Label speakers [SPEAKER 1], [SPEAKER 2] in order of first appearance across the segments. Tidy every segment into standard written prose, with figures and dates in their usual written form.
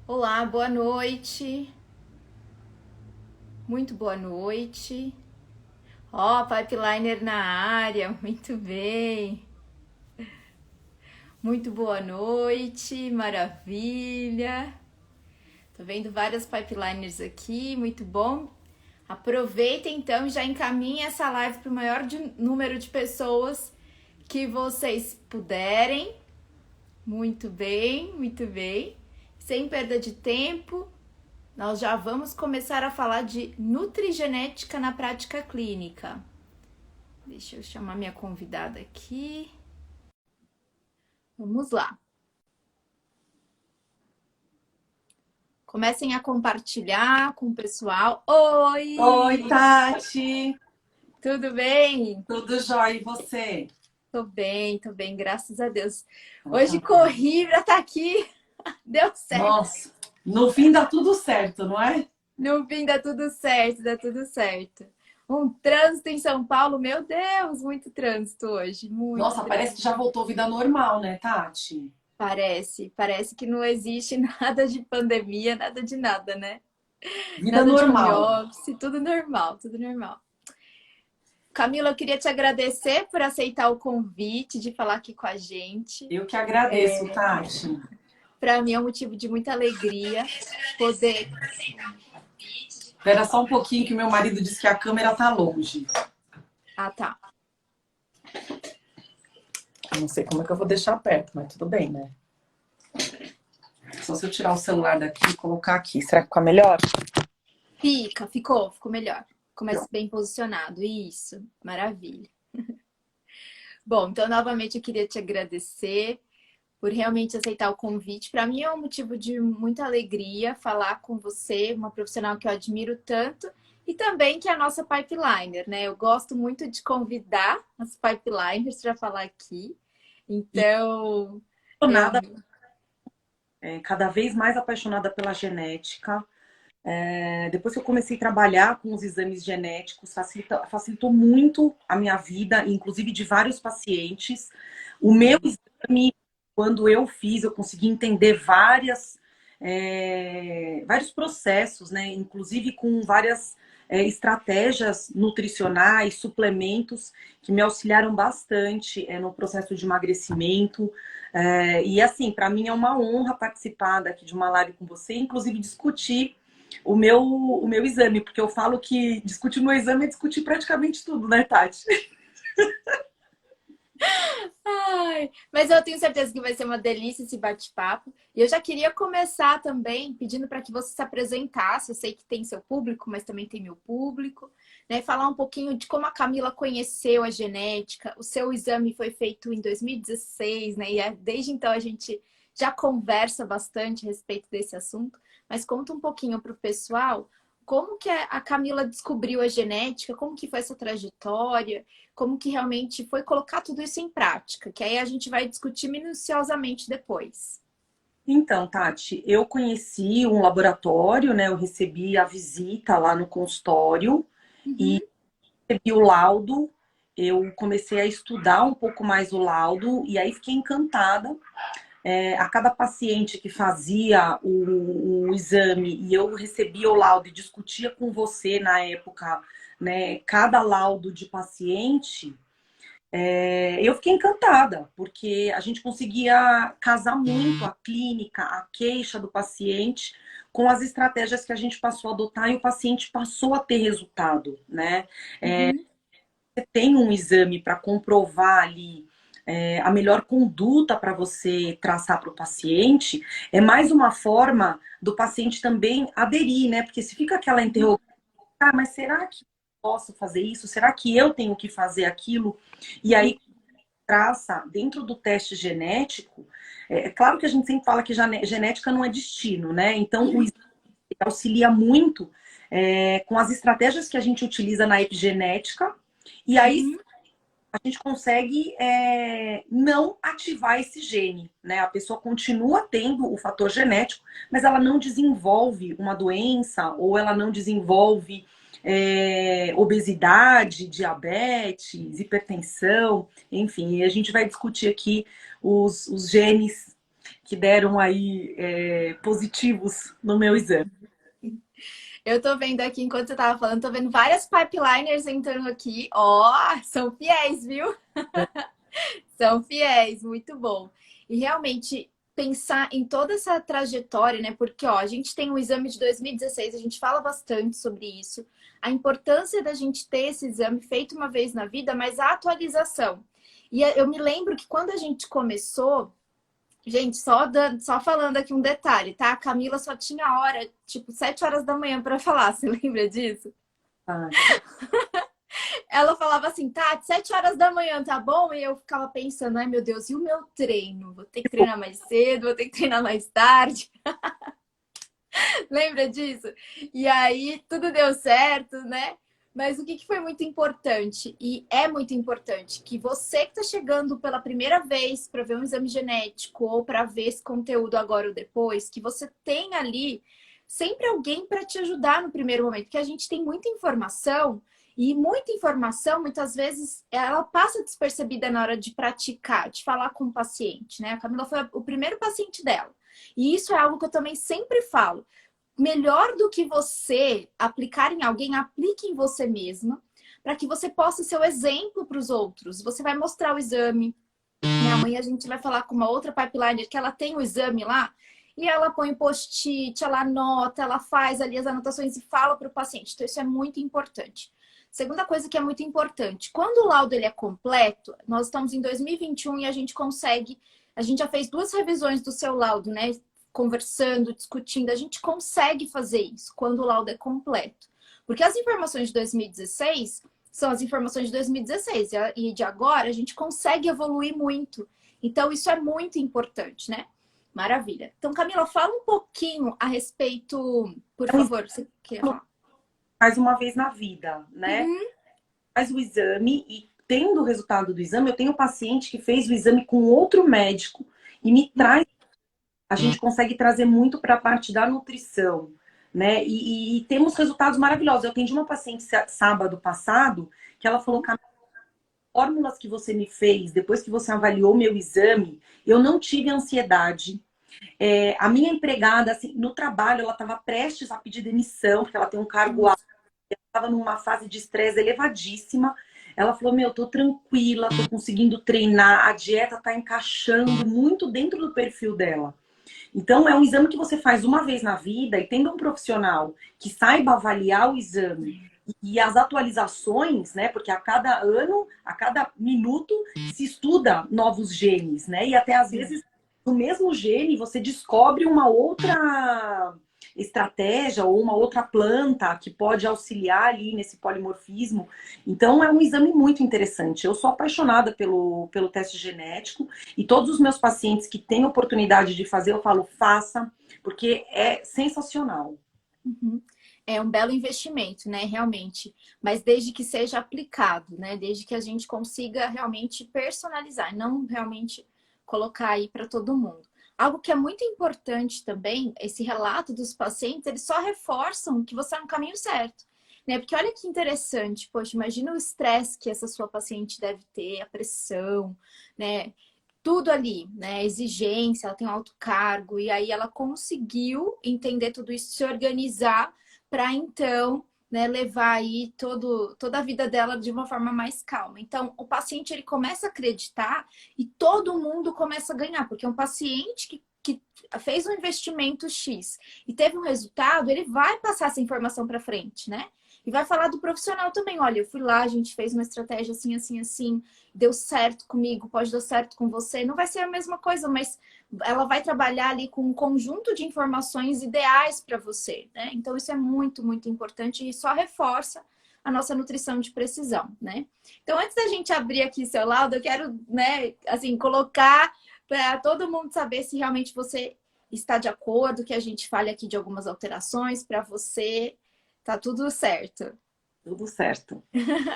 [SPEAKER 1] Olá, boa noite. Muito boa noite. Ó, Pipeliner na área, muito bem. Muito boa noite, maravilha. Tô vendo várias pipeliners aqui, muito bom. Aproveita então e já encaminhe essa live para o maior número de pessoas que vocês puderem. Muito bem, muito bem. Sem perda de tempo, nós já vamos começar a falar de nutrigenética na prática clínica. Deixa eu chamar minha convidada aqui. Vamos lá. Comecem a compartilhar com o pessoal. Oi!
[SPEAKER 2] Oi, Tati!
[SPEAKER 1] Tudo bem?
[SPEAKER 2] Tudo jóia e você?
[SPEAKER 1] Tô bem, graças a Deus.
[SPEAKER 2] Então,
[SPEAKER 1] Hoje
[SPEAKER 2] tá bom.
[SPEAKER 1] corri pra estar aqui. Deu certo.
[SPEAKER 2] Nossa, no fim dá tudo certo, não é?
[SPEAKER 1] No fim dá tudo certo, dá tudo certo. Um trânsito em São Paulo, meu Deus, muito trânsito hoje, muito
[SPEAKER 2] Nossa, parece que
[SPEAKER 1] trânsito.
[SPEAKER 2] já voltou vida normal, né, Tati?
[SPEAKER 1] Parece que não existe nada de pandemia, nada de nada, né?
[SPEAKER 2] Vida
[SPEAKER 1] Nada de home
[SPEAKER 2] normal.
[SPEAKER 1] office, tudo normal, tudo normal. Camila, eu queria te agradecer por aceitar o convite de falar aqui com a gente.
[SPEAKER 2] Eu que agradeço, Tati.
[SPEAKER 1] Para mim é um motivo de muita alegria poder.
[SPEAKER 2] Espera só um pouquinho que meu marido disse que a câmera tá longe.
[SPEAKER 1] Ah, tá.
[SPEAKER 2] Eu não sei como é que eu vou deixar perto, mas tudo bem, né? Só se eu tirar o celular daqui e colocar aqui. Será que fica melhor?
[SPEAKER 1] Ficou melhor. Começa bem posicionado. Isso, maravilha. Bom, então novamente eu queria te agradecer por realmente aceitar o convite. Para mim é um motivo de muita alegria falar com você, uma profissional que eu admiro tanto, e também que é a nossa pipeliner, né? Eu gosto muito de convidar as pipeliners para falar aqui. Então,
[SPEAKER 2] Nada,
[SPEAKER 1] realmente.
[SPEAKER 2] cada vez mais apaixonada pela genética. Depois que eu comecei a trabalhar com os exames genéticos, facilitou muito a minha vida, inclusive de vários pacientes. O meu exame, quando eu fiz, eu consegui entender vários processos, né? Inclusive com várias estratégias nutricionais, suplementos, que me auxiliaram bastante no processo de emagrecimento. E assim, para mim é uma honra participar daqui de uma live com você, inclusive discutir o meu exame, porque eu falo que discutir o meu exame é discutir praticamente tudo, né, Tati?
[SPEAKER 1] Ai, mas eu tenho certeza que vai ser uma delícia esse bate-papo. E eu já queria começar também pedindo para que você se apresentasse. Eu sei que tem seu público, mas também tem meu público, né? Falar um pouquinho de como a Camila conheceu a genética. O seu exame foi feito em 2016, né? Desde então a gente já conversa bastante a respeito desse assunto. Mas conta um pouquinho para o pessoal como que a Camila descobriu a genética, como que foi essa trajetória, como que realmente foi colocar tudo isso em prática, que aí a gente vai discutir minuciosamente depois.
[SPEAKER 2] Então, Tati, eu conheci um laboratório, né? Eu recebi a visita lá no consultório e
[SPEAKER 1] Uhum,
[SPEAKER 2] recebi o laudo. Eu comecei a estudar um pouco mais o laudo e aí fiquei encantada. A cada paciente que fazia o exame e eu recebia o laudo e discutia com você na época, né, cada laudo de paciente, eu fiquei encantada, porque a gente conseguia casar muito a clínica, a queixa do paciente com as estratégias que a gente passou a adotar e o paciente passou a ter resultado, né?
[SPEAKER 1] uhum.
[SPEAKER 2] Você tem um exame para comprovar ali a melhor conduta para você traçar para o paciente, é mais uma forma do paciente também aderir, né? Porque se fica aquela interrogação, ah, mas será que eu posso fazer isso? Será que eu tenho que fazer aquilo? E aí traça dentro do teste genético, é claro que a gente sempre fala que genética não é destino, né? Então o exame auxilia muito com as estratégias que a gente utiliza na epigenética, e aí
[SPEAKER 1] Uhum.
[SPEAKER 2] a gente consegue não ativar esse gene, né? A pessoa continua tendo o fator genético, mas ela não desenvolve uma doença ou ela não desenvolve obesidade, diabetes, hipertensão, enfim. E a gente vai discutir aqui os genes que deram aí positivos no meu exame.
[SPEAKER 1] Eu tô vendo aqui, enquanto você tava falando, tô vendo várias pipeliners entrando aqui. Ó, são fiéis, viu? São fiéis, muito bom. E realmente pensar em toda essa trajetória, né? Porque, ó, a gente tem o exame de 2016, a gente fala bastante sobre isso. A importância da gente ter esse exame feito uma vez na vida, mas a atualização. E eu me lembro que quando a gente começou, gente, só falando aqui um detalhe, tá? A Camila só tinha hora, tipo, 7 horas da manhã para falar. Você lembra disso?
[SPEAKER 2] Ah,
[SPEAKER 1] Ela falava assim, tá, 7 horas da manhã, tá bom? E eu ficava pensando, ai meu Deus, e o meu treino? Vou ter que treinar mais cedo, vou ter que treinar mais tarde. Lembra disso? E aí tudo deu certo, né? Mas o que foi muito importante, e é muito importante, que você que está chegando pela primeira vez para ver um exame genético ou para ver esse conteúdo agora ou depois, que você tem ali sempre alguém para te ajudar no primeiro momento, porque a gente tem muita informação e muita informação, muitas vezes, ela passa despercebida na hora de praticar, de falar com o paciente, né? A Camila foi o primeiro paciente dela. E isso é algo que eu também sempre falo. Melhor do que você aplicar em alguém, aplique em você mesma, para que você possa ser o exemplo para os outros. Você vai mostrar o exame. E amanhã a gente vai falar com uma outra pipeliner que ela tem o exame lá e ela põe o post-it, ela anota, ela faz ali as anotações e fala para o paciente. Então, isso é muito importante. Segunda coisa que é muito importante, quando o laudo ele é completo, nós estamos em 2021 e a gente consegue, a gente já fez 2 revisões do seu laudo, né? Conversando, discutindo, a gente consegue fazer isso quando o laudo é completo. Porque as informações de 2016 são as informações de 2016 e de agora a gente consegue evoluir muito. Então, isso é muito importante, né? Maravilha. Então, Camila, fala um pouquinho a respeito, por favor, você quer falar?
[SPEAKER 2] faz uma vez na vida, né?
[SPEAKER 1] Uhum.
[SPEAKER 2] Faz o exame e tendo o resultado do exame, eu tenho um paciente que fez o exame com outro médico e me traz, a gente consegue trazer muito para a parte da nutrição, né? E temos resultados maravilhosos. Eu atendi uma paciente sábado passado que ela falou, Camila, fórmulas que você me fez, depois que você avaliou meu exame, eu não tive ansiedade. A minha empregada, assim, no trabalho, ela estava prestes a pedir demissão, porque ela tem um cargo alto, estava numa fase de estresse elevadíssima. Ela falou, meu, tô tranquila, tô conseguindo treinar, a dieta tá encaixando muito dentro do perfil dela. Então, é um exame que você faz uma vez na vida e tendo um profissional que saiba avaliar o exame e as atualizações, né? Porque a cada ano, a cada minuto, se estuda novos genes, né? E até às vezes, no mesmo gene, você descobre uma outra estratégia ou uma outra planta que pode auxiliar ali nesse polimorfismo. Então, é um exame muito interessante. Eu sou apaixonada pelo teste genético e todos os meus pacientes que têm oportunidade de fazer, eu falo, faça, porque é sensacional.
[SPEAKER 1] Uhum. É um belo investimento, né? Realmente. Mas desde que seja aplicado, né? Desde que a gente consiga realmente personalizar, não realmente colocar aí para todo mundo. Algo que é muito importante também, esse relato dos pacientes, eles só reforçam que você é no caminho certo, né? Porque olha que interessante, poxa, imagina o estresse que essa sua paciente deve ter, a pressão, né? Tudo ali, né? Exigência, ela tem um alto cargo, e aí ela conseguiu entender tudo isso, se organizar para então, né, levar aí toda a vida dela de uma forma mais calma. Então, o paciente ele começa a acreditar e todo mundo começa a ganhar, porque um paciente que fez um investimento X e teve um resultado, ele vai passar essa informação para frente, né? E vai falar do profissional também. Olha, eu fui lá, a gente fez uma estratégia assim, assim, assim, deu certo comigo, pode dar certo com você. Não vai ser a mesma coisa, mas ela vai trabalhar ali com um conjunto de informações ideais para você, né? Então, isso é muito, muito importante e só reforça a nossa nutrição de precisão, né? Então, antes da gente abrir aqui seu laudo, eu quero, né, assim, colocar para todo mundo saber se realmente você está de acordo, que a gente fale aqui de algumas alterações para você. Tá tudo certo.
[SPEAKER 2] Tudo certo.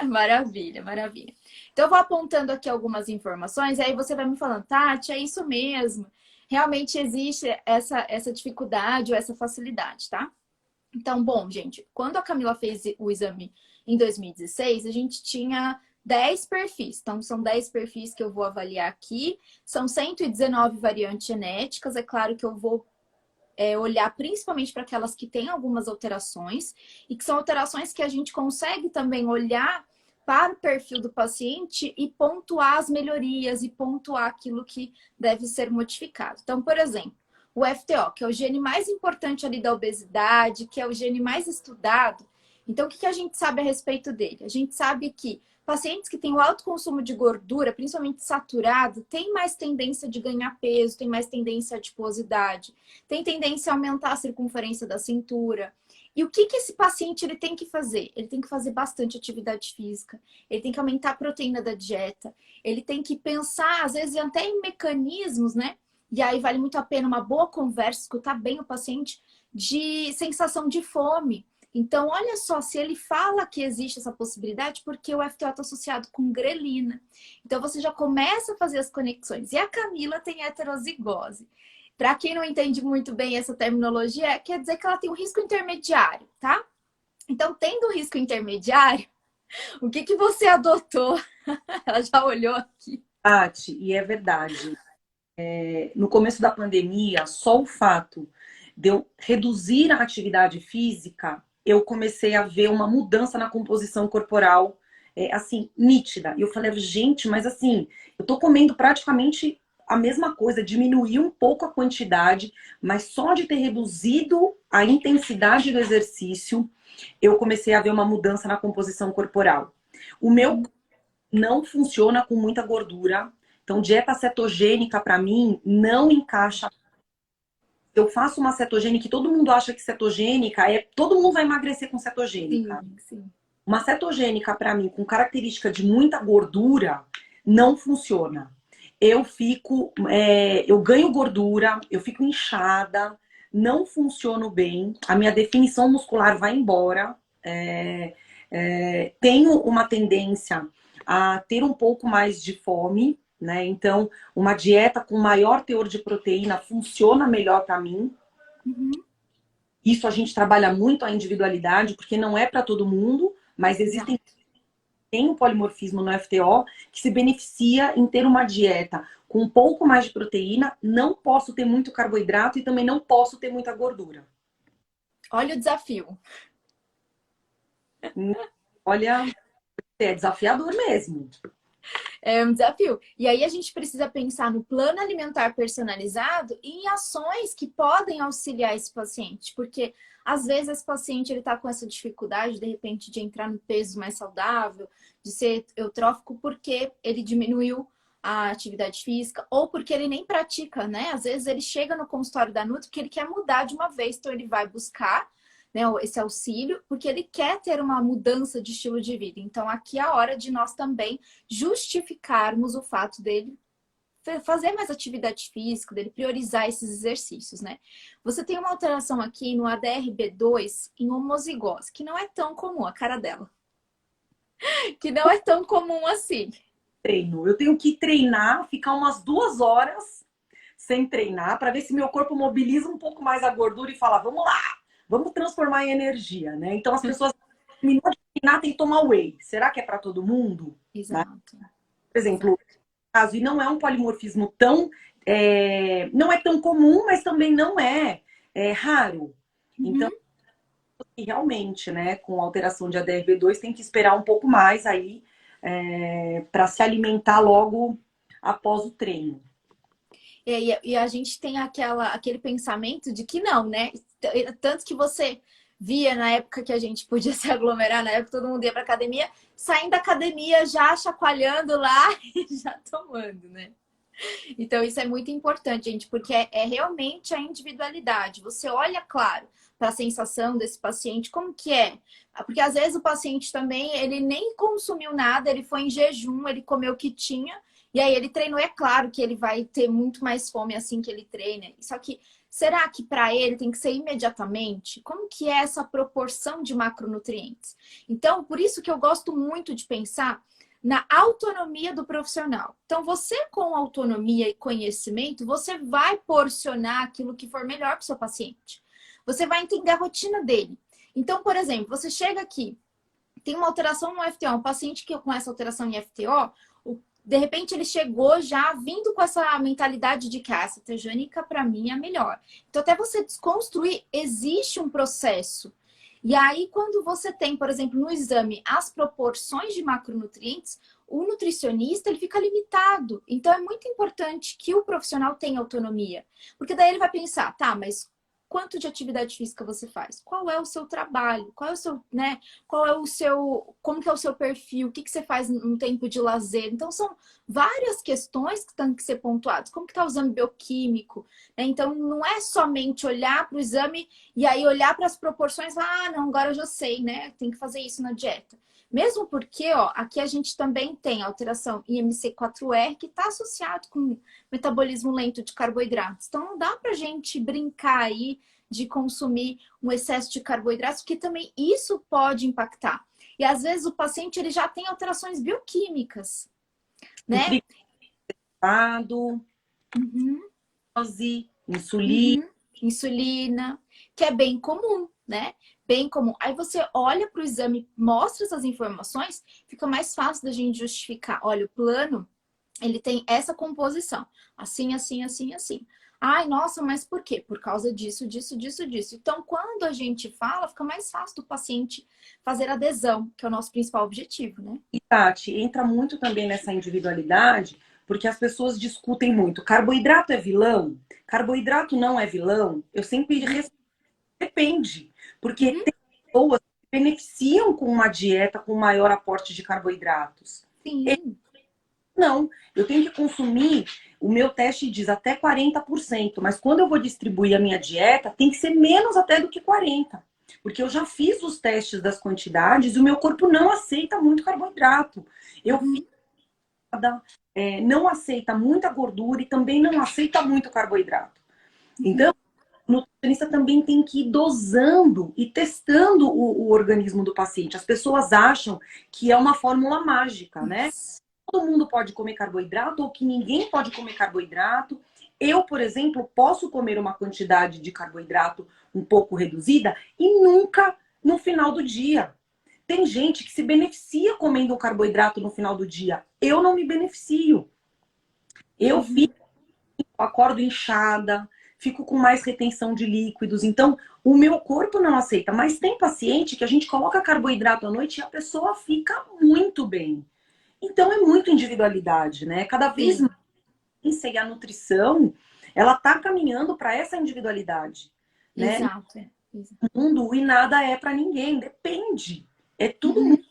[SPEAKER 1] Maravilha, maravilha. Então, eu vou apontando aqui algumas informações, e aí você vai me falando, Tati, é isso mesmo. Realmente existe essa dificuldade ou essa facilidade, tá? Então, bom, gente, quando a Camila fez o exame em 2016, a gente tinha 10 perfis. Então, são 10 perfis que eu vou avaliar aqui. São 119 variantes genéticas. É claro que eu vou olhar principalmente para aquelas que têm algumas alterações e que são alterações que a gente consegue também olhar para o perfil do paciente e pontuar as melhorias e pontuar aquilo que deve ser modificado. Então, por exemplo, o FTO, que é o gene mais importante ali da obesidade, que é o gene mais estudado. Então, o que a gente sabe a respeito dele? A gente sabe que pacientes que têm o alto consumo de gordura, principalmente saturado, têm mais tendência de ganhar peso, têm mais tendência à adiposidade, tem tendência a aumentar a circunferência da cintura. E o que esse paciente ele tem que fazer? Ele tem que fazer bastante atividade física, ele tem que aumentar a proteína da dieta, ele tem que pensar, às vezes, até em mecanismos, né? E aí vale muito a pena uma boa conversa, escutar bem o paciente, de sensação de fome. Então, olha só, se ele fala que existe essa possibilidade, porque o FTO está associado com grelina. Então, você já começa a fazer as conexões. E a Camila tem heterozigose. Para quem não entende muito bem essa terminologia, quer dizer que ela tem um risco intermediário, tá? Então, tendo um risco intermediário, o que você adotou? Ela já olhou aqui.
[SPEAKER 2] Tati, e é verdade. No começo da pandemia, só o fato de eu reduzir a atividade física, eu comecei a ver uma mudança na composição corporal, assim, nítida. E eu falei, gente, mas assim, eu tô comendo praticamente a mesma coisa, diminuí um pouco a quantidade, mas só de ter reduzido a intensidade do exercício, eu comecei a ver uma mudança na composição corporal. O meu não funciona com muita gordura, então dieta cetogênica para mim não encaixa. Eu faço uma cetogênica que todo mundo acha que cetogênica todo mundo vai emagrecer com cetogênica.
[SPEAKER 1] Sim, sim.
[SPEAKER 2] Uma cetogênica para mim com característica de muita gordura não funciona. Eu ganho gordura, eu fico inchada, não funciono bem, a minha definição muscular vai embora, tenho uma tendência a ter um pouco mais de fome, né? Então, uma dieta com maior teor de proteína funciona melhor para mim.
[SPEAKER 1] Uhum.
[SPEAKER 2] Isso a gente trabalha muito a individualidade, porque não é para todo mundo, mas tem um polimorfismo no FTO que se beneficia em ter uma dieta com um pouco mais de proteína, não posso ter muito carboidrato e também não posso ter muita gordura.
[SPEAKER 1] Olha o desafio.
[SPEAKER 2] Olha, é desafiador mesmo.
[SPEAKER 1] É um desafio. E aí a gente precisa pensar no plano alimentar personalizado e em ações que podem auxiliar esse paciente. Porque às vezes esse paciente ele está com essa dificuldade, de repente, de entrar no peso mais saudável, de ser eutrófico, porque ele diminuiu a atividade física ou porque ele nem pratica, né? Às vezes ele chega no consultório da Nutri porque ele quer mudar de uma vez, então ele vai buscar, né, esse auxílio, porque ele quer ter uma mudança de estilo de vida. Então, aqui é a hora de nós também justificarmos o fato dele fazer mais atividade física, dele priorizar esses exercícios, né? Você tem uma alteração aqui no ADRB2 em homozigose, que não é tão comum, a cara dela. Que não é tão comum assim.
[SPEAKER 2] Treino. Eu tenho que treinar, ficar umas 2 horas sem treinar, para ver se meu corpo mobiliza um pouco mais a gordura e falar, vamos lá, vamos transformar em energia, né? Então as pessoas terminou de treinar, tem que tomar whey. Será que é para todo mundo?
[SPEAKER 1] Exato.
[SPEAKER 2] Né? Por exemplo, caso, e não é um polimorfismo não é tão comum, mas também não é raro. Então, realmente, né, com alteração de ADRB2, tem que esperar um pouco mais aí para se alimentar logo após o treino.
[SPEAKER 1] E a gente tem aquele pensamento de que não, né? Tanto que você via na época que a gente podia se aglomerar, na época todo mundo ia para academia, saindo da academia já chacoalhando lá e já tomando, né? Então isso é muito importante, gente, porque é realmente a individualidade. Você olha, claro, para a sensação desse paciente, como que é? Porque às vezes o paciente também, ele nem consumiu nada, ele foi em jejum, ele comeu o que tinha, e aí ele treinou. É claro que ele vai ter muito mais fome assim que ele treina. Só que será que para ele tem que ser imediatamente? Como que é essa proporção de macronutrientes? Então, por isso que eu gosto muito de pensar na autonomia do profissional. Então, você com autonomia e conhecimento, você vai porcionar aquilo que for melhor para o seu paciente. Você vai entender a rotina dele. Então, por exemplo, você chega aqui tem uma alteração no FTO, um paciente que com essa alteração em FTO, de repente ele chegou já vindo com essa mentalidade de que a cetogênica para mim é a melhor. Então até você desconstruir, existe um processo. E aí quando você tem, por exemplo, no exame, as proporções de macronutrientes, o nutricionista ele fica limitado. Então é muito importante que o profissional tenha autonomia. Porque daí ele vai pensar, tá, mas quanto de atividade física você faz? Qual é o seu trabalho? Qual é o seu, né? Qual é o seu, como que é o seu perfil? O que que você faz no tempo de lazer? Então são várias questões que têm que ser pontuadas. Como que está o exame bioquímico? Né? Então não é somente olhar para o exame e aí olhar para as proporções, ah, não, agora eu já sei, né? Tem que fazer isso na dieta. Mesmo porque, ó, aqui a gente também tem alteração IMC4R que está associado com metabolismo lento de carboidratos. Então não dá pra gente brincar aí de consumir um excesso de carboidratos, porque também isso pode impactar. E às vezes o paciente ele já tem alterações bioquímicas,
[SPEAKER 2] O
[SPEAKER 1] né?
[SPEAKER 2] triglicérido,
[SPEAKER 1] Uhum,
[SPEAKER 2] glicose, insulina.
[SPEAKER 1] uhum. Insulina, que é bem comum, né? Bem comum. Aí você olha para o exame, mostra essas informações, fica mais fácil da gente justificar. Olha, o plano, ele tem essa composição. Assim, assim, assim, assim. Ai, nossa, mas por quê? Por causa disso, disso, disso, disso. Então, quando a gente fala, fica mais fácil do paciente fazer adesão, que é o nosso principal objetivo, né?
[SPEAKER 2] E Tati, entra muito também nessa individualidade, porque as pessoas discutem muito. Carboidrato é vilão? Carboidrato não é vilão? Eu sempre respondo, depende. Porque
[SPEAKER 1] Uhum,
[SPEAKER 2] tem pessoas que beneficiam com uma dieta com maior aporte de carboidratos.
[SPEAKER 1] sim.
[SPEAKER 2] Não, eu tenho que consumir, o meu teste diz até 40%, mas quando eu vou distribuir a minha dieta, tem que ser menos até do que 40%. Porque eu já fiz os testes das quantidades e o meu corpo não aceita muito carboidrato. Eu fiz,
[SPEAKER 1] Uhum,
[SPEAKER 2] não aceita muita gordura e também não aceita muito carboidrato.
[SPEAKER 1] uhum,
[SPEAKER 2] Então, o nutricionista também tem que ir dosando e testando o organismo do paciente. As pessoas acham que é uma fórmula mágica, né?
[SPEAKER 1] isso.
[SPEAKER 2] Todo mundo pode comer carboidrato ou que ninguém pode comer carboidrato. Eu, por exemplo, posso comer uma quantidade de carboidrato um pouco reduzida e nunca no final do dia. Tem gente que se beneficia comendo um carboidrato no final do dia. Eu não me beneficio. Eu
[SPEAKER 1] Uhum.
[SPEAKER 2] fico, acordo inchada, fico com mais retenção de líquidos. Então, o meu corpo não aceita. Mas tem paciente que a gente coloca carboidrato à noite e a pessoa fica muito bem. Então é muito individualidade, né? Cada vez
[SPEAKER 1] Sim,
[SPEAKER 2] mais e a nutrição, ela tá caminhando para essa individualidade, né?
[SPEAKER 1] exato. Exato.
[SPEAKER 2] No mundo e nada é para ninguém, depende. É tudo
[SPEAKER 1] Uhum.
[SPEAKER 2] muito.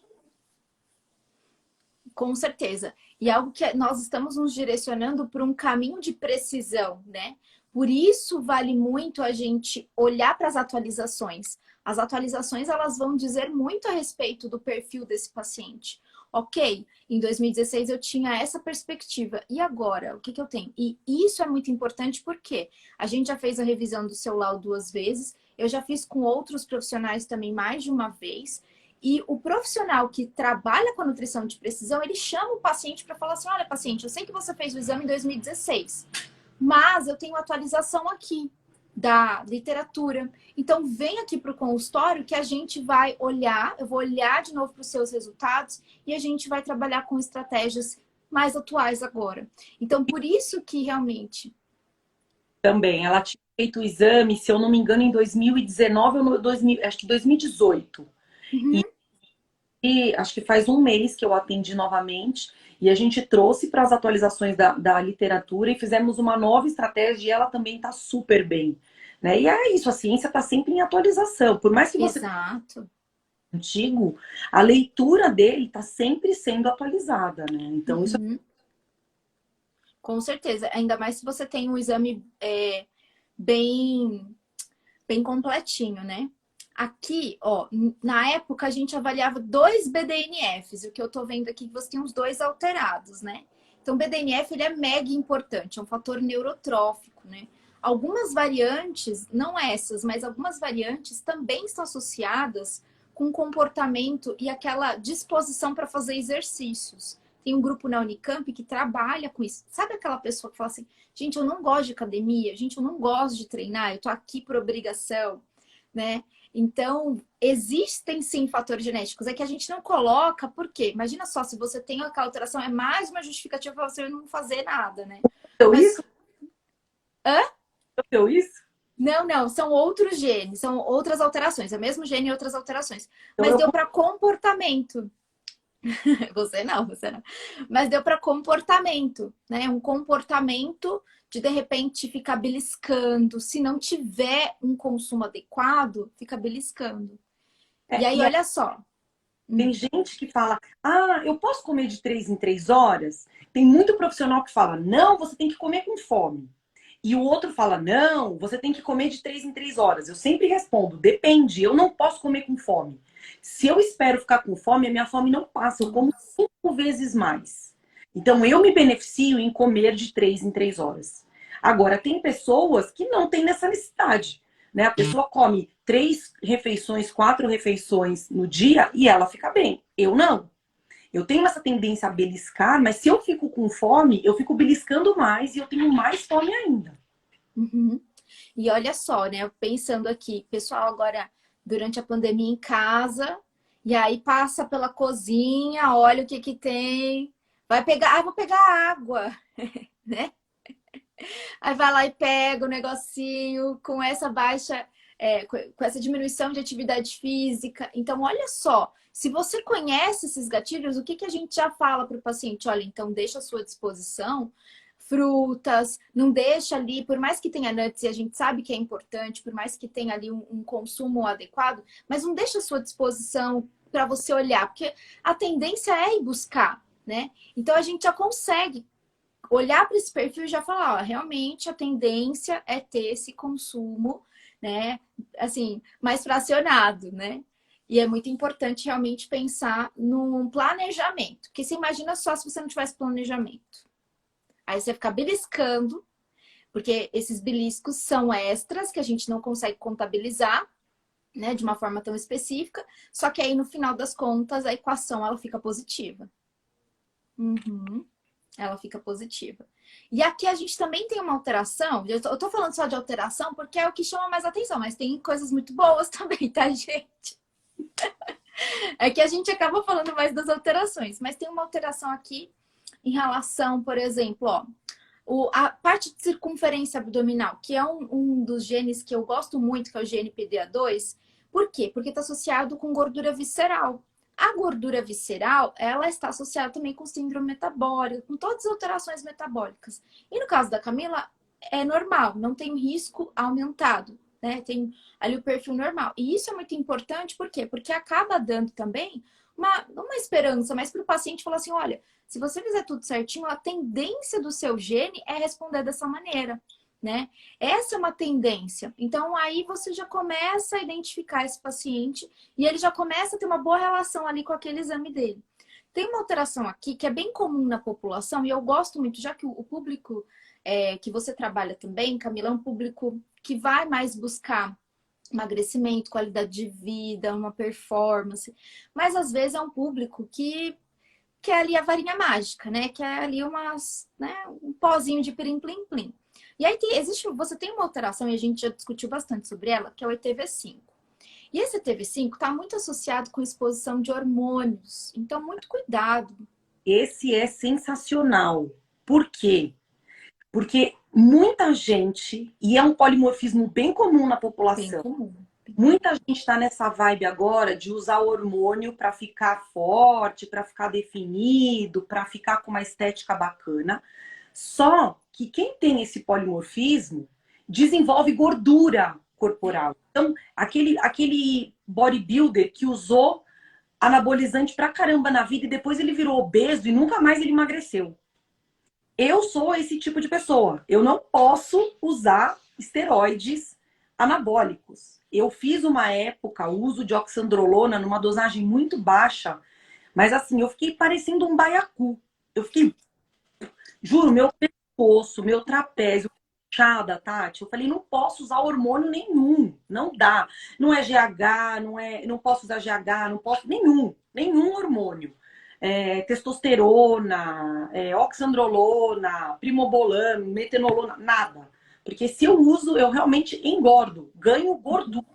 [SPEAKER 1] Com certeza. E algo que nós estamos nos direcionando para um caminho de precisão, né? Por isso vale muito a gente olhar para as atualizações. As atualizações elas vão dizer muito a respeito do perfil desse paciente. Ok, em 2016 eu tinha essa perspectiva. E agora, o que que eu tenho? E isso é muito importante porque a gente já fez a revisão do seu laudo 2 vezes, eu já fiz com outros profissionais também mais de uma vez. E o profissional que trabalha com a nutrição de precisão, ele chama o paciente para falar assim: olha, paciente, eu sei que você fez o exame em 2016, mas eu tenho atualização aqui da literatura. Então, vem aqui para o consultório que a gente vai olhar, eu vou olhar de novo para os seus resultados e a gente vai trabalhar com estratégias mais atuais agora. Então, por isso que realmente.
[SPEAKER 2] Também. Ela tinha feito o exame, se eu não me engano, em 2019 ou 2000, acho que 2018.
[SPEAKER 1] Uhum.
[SPEAKER 2] E acho que faz um mês que eu atendi novamente. E a gente trouxe para as atualizações da literatura e fizemos uma nova estratégia e ela também está super bem. Né? E é isso, a ciência está sempre em atualização. Por mais que você
[SPEAKER 1] Exato.
[SPEAKER 2] antigo, a leitura dele está sempre sendo atualizada, né? Então, isso
[SPEAKER 1] Uhum. Com certeza. Ainda mais se você tem um exame bem bem completinho, né? Aqui, ó, na época a gente avaliava 2 BDNFs, o que eu tô vendo aqui que você tem os dois alterados, né? Então, o BDNF ele é mega importante, é um fator neurotrófico, né? Algumas variantes, não essas, mas algumas variantes também estão associadas com comportamento e aquela disposição para fazer exercícios. Tem um grupo na Unicamp que trabalha com isso. Sabe aquela pessoa que fala assim: gente, eu não gosto de academia, gente, eu não gosto de treinar, eu tô aqui por obrigação, né? Então, existem sim fatores genéticos. É que a gente não coloca, por quê? Imagina só, se você tem aquela alteração, é mais uma justificativa para você não fazer nada, né?
[SPEAKER 2] Deu
[SPEAKER 1] Mas,
[SPEAKER 2] isso?
[SPEAKER 1] hã?
[SPEAKER 2] Deu isso?
[SPEAKER 1] Não, não, são outros genes, são outras alterações. É o mesmo gene e outras alterações.
[SPEAKER 2] Então
[SPEAKER 1] Mas
[SPEAKER 2] eu
[SPEAKER 1] deu para comportamento. Você não, você não. Mas deu para comportamento, né? Um comportamento de repente ficar beliscando. Se não tiver um consumo adequado, fica beliscando. E aí,
[SPEAKER 2] e aí
[SPEAKER 1] olha só.
[SPEAKER 2] tem gente que fala, ah, eu posso comer de 3 em 3 horas? Tem muito profissional que fala, não, você tem que comer com fome. E o outro fala, não, você tem que comer de 3 em 3 horas. Eu sempre respondo, depende, eu não posso comer com fome. Se eu espero ficar com fome, a minha fome não passa, eu como 5 vezes mais. Então eu me beneficio em comer de 3 em 3 horas. Agora, tem pessoas que não têm nessa necessidade, né? A pessoa come 3 refeições, 4 refeições no dia e ela fica bem. Eu não. Eu tenho essa tendência a beliscar, mas se eu fico com fome, eu fico beliscando mais e eu tenho mais fome ainda.
[SPEAKER 1] Uhum. E olha só, né? Pensando aqui, pessoal, agora durante a pandemia em casa, e aí passa pela cozinha, olha o que que tem, vai pegar, vou pegar água, né? Aí vai lá e pega o negocinho com essa baixa, com essa diminuição de atividade física. Então, olha só, se você conhece esses gatilhos, o que que a gente já fala para o paciente? Olha, então deixa à sua disposição frutas, não deixa ali, por mais que tenha nuts, e a gente sabe que é importante, por mais que tenha ali um consumo adequado, mas não deixa à sua disposição para você olhar, porque a tendência é ir buscar, né? Então a gente já consegue olhar para esse perfil e já falar, ó, realmente a tendência é ter esse consumo, né? Assim, mais fracionado, né? E é muito importante realmente pensar num planejamento. Porque você imagina só se você não tivesse planejamento. Aí você fica beliscando, porque esses beliscos são extras que a gente não consegue contabilizar, né, de uma forma tão específica. Só que aí no final das contas a equação ela fica positiva. Uhum. Ela fica positiva. E aqui a gente também tem uma alteração. Eu tô falando só de alteração porque é o que chama mais atenção, mas tem coisas muito boas também, tá, gente? É que a gente acaba falando mais das alterações, mas tem uma alteração aqui em relação, por exemplo, ó, a parte de circunferência abdominal, que é um dos genes que eu gosto muito, que é o GNPDA2. Por quê? Porque está associado com gordura visceral. A gordura visceral, ela está associada também com síndrome metabólica, com todas as alterações metabólicas. E no caso da Camila, é normal, não tem risco aumentado, né? Tem ali o perfil normal. E isso é muito importante, por quê? Porque acaba dando também uma esperança, mas para o paciente falar assim, olha, se você fizer tudo certinho, a tendência do seu gene é responder dessa maneira, né? Essa é uma tendência. Então, aí você já começa a identificar esse paciente e ele já começa a ter uma boa relação ali com aquele exame dele. Tem uma alteração aqui que é bem comum na população e eu gosto muito, já que o público que você trabalha também, Camila, é um público que vai mais buscar emagrecimento, qualidade de vida, uma performance, mas às vezes é um público que é ali a varinha mágica, né? Que é ali um pozinho de pirim-plim-plim. E aí você tem uma alteração, e a gente já discutiu bastante sobre ela, que é o ETV5. E esse ETV5 está muito associado com exposição de hormônios. Então, muito cuidado.
[SPEAKER 2] Esse é sensacional. Por quê? Porque muita gente, e é um polimorfismo bem comum na
[SPEAKER 1] Bem
[SPEAKER 2] população,
[SPEAKER 1] comum.
[SPEAKER 2] muita gente está nessa vibe agora de usar hormônio para ficar forte, para ficar definido, para ficar com uma estética bacana. Só que quem tem esse polimorfismo desenvolve gordura corporal. Então, aquele bodybuilder que usou anabolizante pra caramba na vida e depois ele virou obeso e nunca mais ele emagreceu. Eu sou esse tipo de pessoa. Eu não posso usar esteroides anabólicos. Eu fiz uma época uso de oxandrolona numa dosagem muito baixa, mas assim, eu fiquei parecendo um baiacu. Eu fiquei, juro, meu pescoço, meu trapézio, inchada, Tati. Eu falei, não posso usar hormônio nenhum, não dá. Não é GH, não posso usar GH, não posso nenhum hormônio. Testosterona, oxandrolona, primobolan, metenolona, nada. Porque se eu uso, eu realmente engordo, ganho gordura.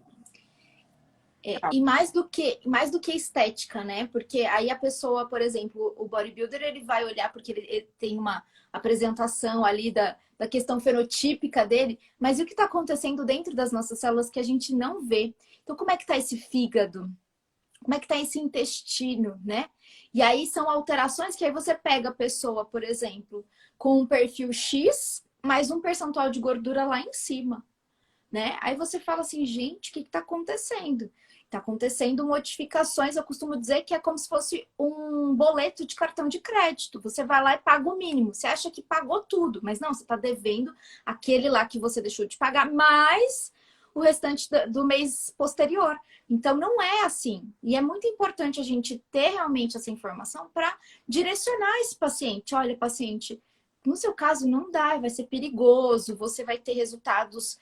[SPEAKER 1] E mais do que estética, né? Porque aí a pessoa, por exemplo, o bodybuilder, ele vai olhar porque ele tem uma apresentação ali da questão fenotípica dele, mas e o que está acontecendo dentro das nossas células que a gente não vê? Então, como é que está esse fígado? Como é que está esse intestino, né? E aí são alterações que aí você pega a pessoa, por exemplo, com um perfil X, mais um percentual de gordura lá em cima, né? Aí você fala assim, gente, o que está acontecendo? Está acontecendo modificações, eu costumo dizer que é como se fosse um boleto de cartão de crédito. Você vai lá e paga o mínimo. Você acha que pagou tudo, mas não, você está devendo aquele lá que você deixou de pagar, mais o restante do mês posterior. Então não é assim. E é muito importante a gente ter realmente essa informação para direcionar esse paciente. Olha, paciente, no seu caso não dá, vai ser perigoso, você vai ter resultados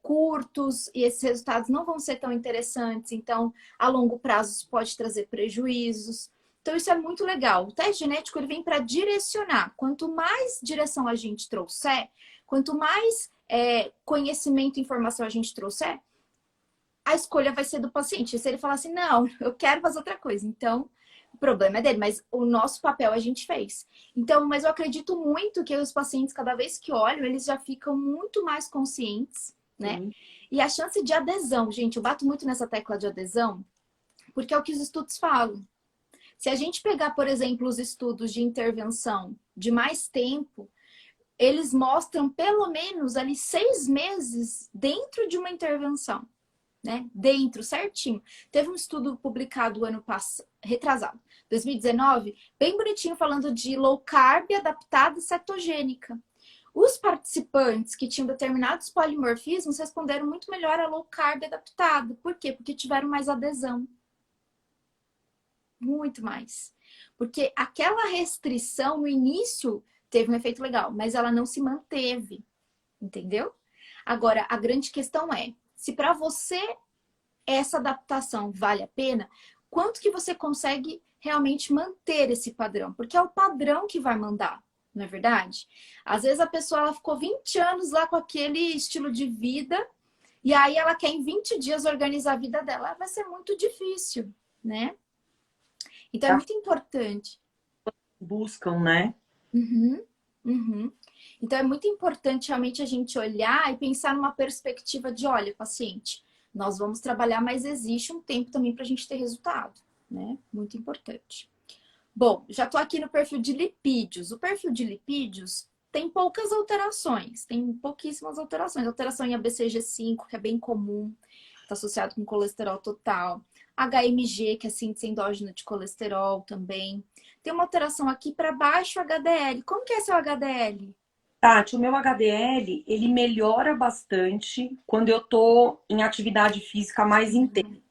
[SPEAKER 1] curtos e esses resultados não vão ser tão interessantes, então a longo prazo isso pode trazer prejuízos. Então isso é muito legal. O teste genético ele vem para direcionar. Quanto mais direção a gente trouxer, quanto mais conhecimento e informação a gente trouxer, a escolha vai ser do paciente. Se ele falar assim, não, eu quero fazer outra coisa, então o problema é dele, mas o nosso papel a gente fez. Então, mas eu acredito muito que os pacientes, cada vez que olham, eles já ficam muito mais conscientes, né?
[SPEAKER 2] Sim.
[SPEAKER 1] E a chance de adesão, gente, eu bato muito nessa tecla de adesão, porque é o que os estudos falam. Se a gente pegar, por exemplo, os estudos de intervenção de mais tempo, eles mostram pelo menos ali 6 meses dentro de uma intervenção, né? Dentro, certinho. Teve um estudo publicado ano passado, retrasado, 2019, bem bonitinho, falando de low carb adaptada e cetogênica. Os participantes que tinham determinados polimorfismos responderam muito melhor a low carb adaptada. Por quê? Porque tiveram mais adesão. Muito mais. Porque aquela restrição no início teve um efeito legal, mas ela não se manteve. Entendeu? Agora, a grande questão é, se para você essa adaptação vale a pena, quanto que você consegue realmente manter esse padrão? Porque é o padrão que vai mandar, não é verdade? Às vezes a pessoa ela ficou 20 anos lá com aquele estilo de vida e aí ela quer em 20 dias organizar a vida dela. Vai ser muito difícil, né? Então é muito importante.
[SPEAKER 2] Buscam, né?
[SPEAKER 1] Uhum, uhum. Então é muito importante realmente a gente olhar e pensar numa perspectiva de, olha, paciente, nós vamos trabalhar, mas existe um tempo também para a gente ter resultado, né? Muito importante. Bom, já estou aqui no perfil de lipídios. O perfil de lipídios tem poucas alterações, tem pouquíssimas alterações. Alteração em ABCG5, que é bem comum, está associado com colesterol total. HMG, que é síntese endógena de colesterol também. Tem uma alteração aqui para baixo HDL. Como que é seu HDL?
[SPEAKER 2] Tati, o meu HDL, ele melhora bastante quando eu tô em atividade física mais intensa,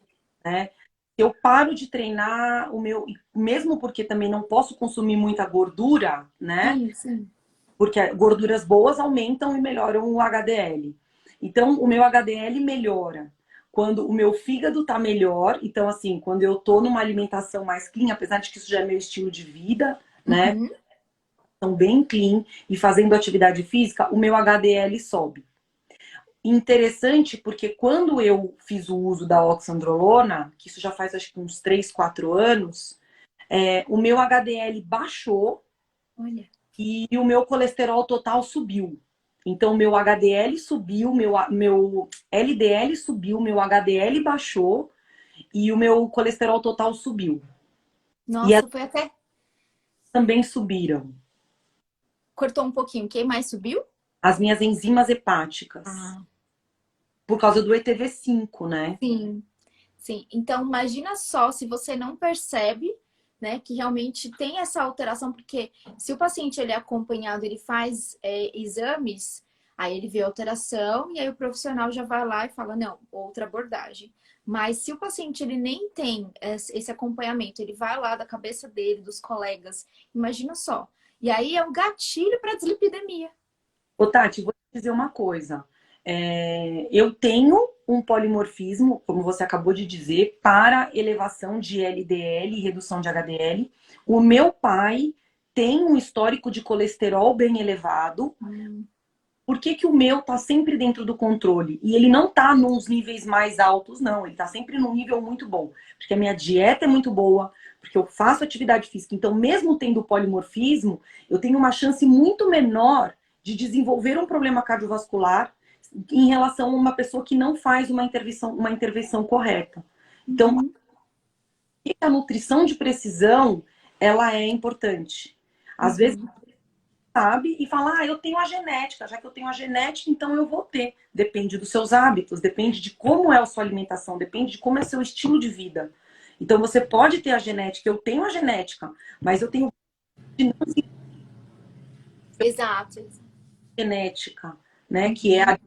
[SPEAKER 2] né? Eu paro de treinar o meu, mesmo porque também não posso consumir muita gordura, né?
[SPEAKER 1] Sim, sim.
[SPEAKER 2] Porque gorduras boas aumentam e melhoram o HDL. Então, o meu HDL melhora quando o meu fígado tá melhor. Então, assim, quando eu tô numa alimentação mais clean, apesar de que isso já é meu estilo de vida, né?
[SPEAKER 1] Uhum.
[SPEAKER 2] Então, bem clean e fazendo atividade física, o meu HDL sobe. Interessante porque quando eu fiz o uso da oxandrolona, que isso já faz acho que uns 3, 4 anos, o meu HDL baixou
[SPEAKER 1] Olha.
[SPEAKER 2] e o meu colesterol total subiu. Então, meu HDL subiu, meu LDL subiu, meu HDL baixou e o meu colesterol total subiu. E as
[SPEAKER 1] Nossa, foi até.
[SPEAKER 2] também subiram.
[SPEAKER 1] Cortou um pouquinho. Quem mais subiu?
[SPEAKER 2] As minhas enzimas hepáticas.
[SPEAKER 1] Ah,
[SPEAKER 2] Por causa do ETV5, né?
[SPEAKER 1] sim. Sim. Então, imagina só se você não percebe, né, que realmente tem essa alteração, porque se o paciente ele é acompanhado, ele faz exames, aí ele vê a alteração e aí o profissional já vai lá e fala, não, outra abordagem. Mas se o paciente ele nem tem esse acompanhamento, ele vai lá da cabeça dele, dos colegas, imagina só. E aí é um gatilho para dislipidemia.
[SPEAKER 2] Ô, Tati, vou te dizer uma coisa. Eu tenho um polimorfismo, como você acabou de dizer, para elevação de LDL e redução de HDL. O meu pai tem um histórico de colesterol bem elevado.
[SPEAKER 1] Hum.
[SPEAKER 2] por que que o meu tá sempre dentro do controle? E ele não tá nos níveis mais altos, não. Ele tá sempre num nível muito bom. Porque a minha dieta é muito boa, porque eu faço atividade física. Então, mesmo tendo polimorfismo, eu tenho uma chance muito menor de desenvolver um problema cardiovascular em relação a uma pessoa que não faz uma intervenção correta. Então,
[SPEAKER 1] Uhum.
[SPEAKER 2] a nutrição de precisão, ela é importante. Às vezes,
[SPEAKER 1] Uhum.
[SPEAKER 2] sabe e fala, eu tenho a genética, já que eu tenho a genética, então eu vou ter. Depende dos seus hábitos, depende de como é a sua alimentação, depende de como é seu estilo de vida. Então você pode ter a genética, eu tenho a genética, mas eu tenho
[SPEAKER 1] Exato.
[SPEAKER 2] genética, né, que é
[SPEAKER 1] Uhum.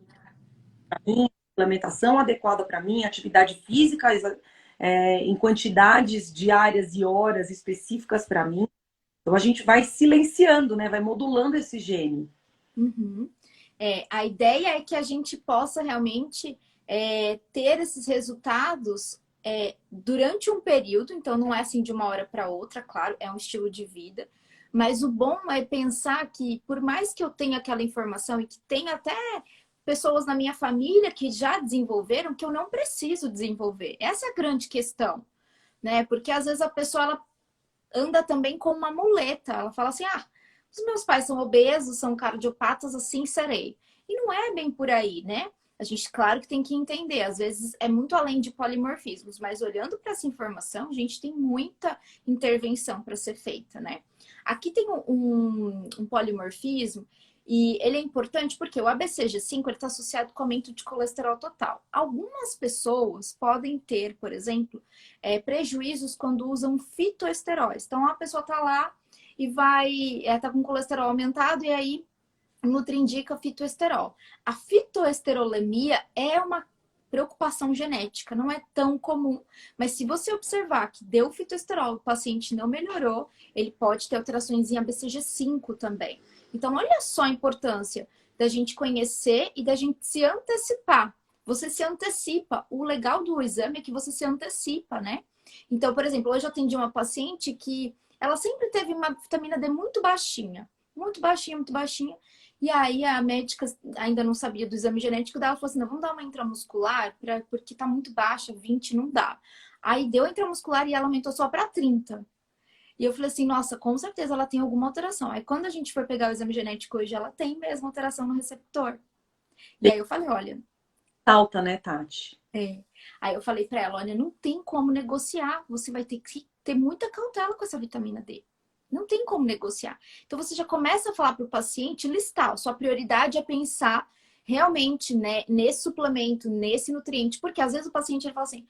[SPEAKER 2] a minha alimentação adequada para mim, atividade física em quantidades diárias e horas específicas para mim. Então a gente vai silenciando, né, vai modulando esse gene.
[SPEAKER 1] Uhum. A ideia é que a gente possa realmente ter esses resultados durante um período, então não é assim de uma hora para outra, claro, é um estilo de vida. Mas o bom é pensar que, por mais que eu tenha aquela informação e que tenha até pessoas na minha família que já desenvolveram, que eu não preciso desenvolver. Essa é a grande questão, né? Porque às vezes a pessoa ela anda também com uma muleta. Ela fala assim: os meus pais são obesos, são cardiopatas, assim serei. E não é bem por aí, né? A gente, claro que tem que entender, às vezes é muito além de polimorfismos, mas olhando para essa informação, a gente tem muita intervenção para ser feita, né? Aqui tem um polimorfismo e ele é importante porque o ABCG5 está associado com aumento de colesterol total. Algumas pessoas podem ter, por exemplo, prejuízos quando usam fitoesteróis. Então a pessoa está lá e tá com colesterol aumentado e aí Nutriindica fitoesterol. A fitoesterolemia é uma preocupação genética, não é tão comum. Mas se você observar que deu fitoesterol, o paciente não melhorou, ele pode ter alterações em ABCG5 também. Então, olha só a importância da gente conhecer e da gente se antecipar. Você se antecipa. O legal do exame é que você se antecipa, né? Então, por exemplo, hoje eu atendi uma paciente que ela sempre teve uma vitamina D muito baixinha. Muito baixinha, muito baixinha. E aí a médica ainda não sabia do exame genético dela, falou assim, não, vamos dar uma intramuscular, porque tá muito baixa, 20 não dá. Aí deu a intramuscular e ela aumentou só para 30. E eu falei assim, nossa, com certeza ela tem alguma alteração. Aí quando a gente for pegar o exame genético hoje, ela tem mesmo alteração no receptor. E aí eu falei, olha,
[SPEAKER 2] Alta, né, Tati?
[SPEAKER 1] Aí eu falei para ela, olha, não tem como negociar, você vai ter que ter muita cautela com essa vitamina D. Não tem como negociar. Então você já começa a falar para o paciente, listar, sua prioridade é pensar realmente, né, nesse suplemento, nesse nutriente, porque às vezes o paciente ele fala assim,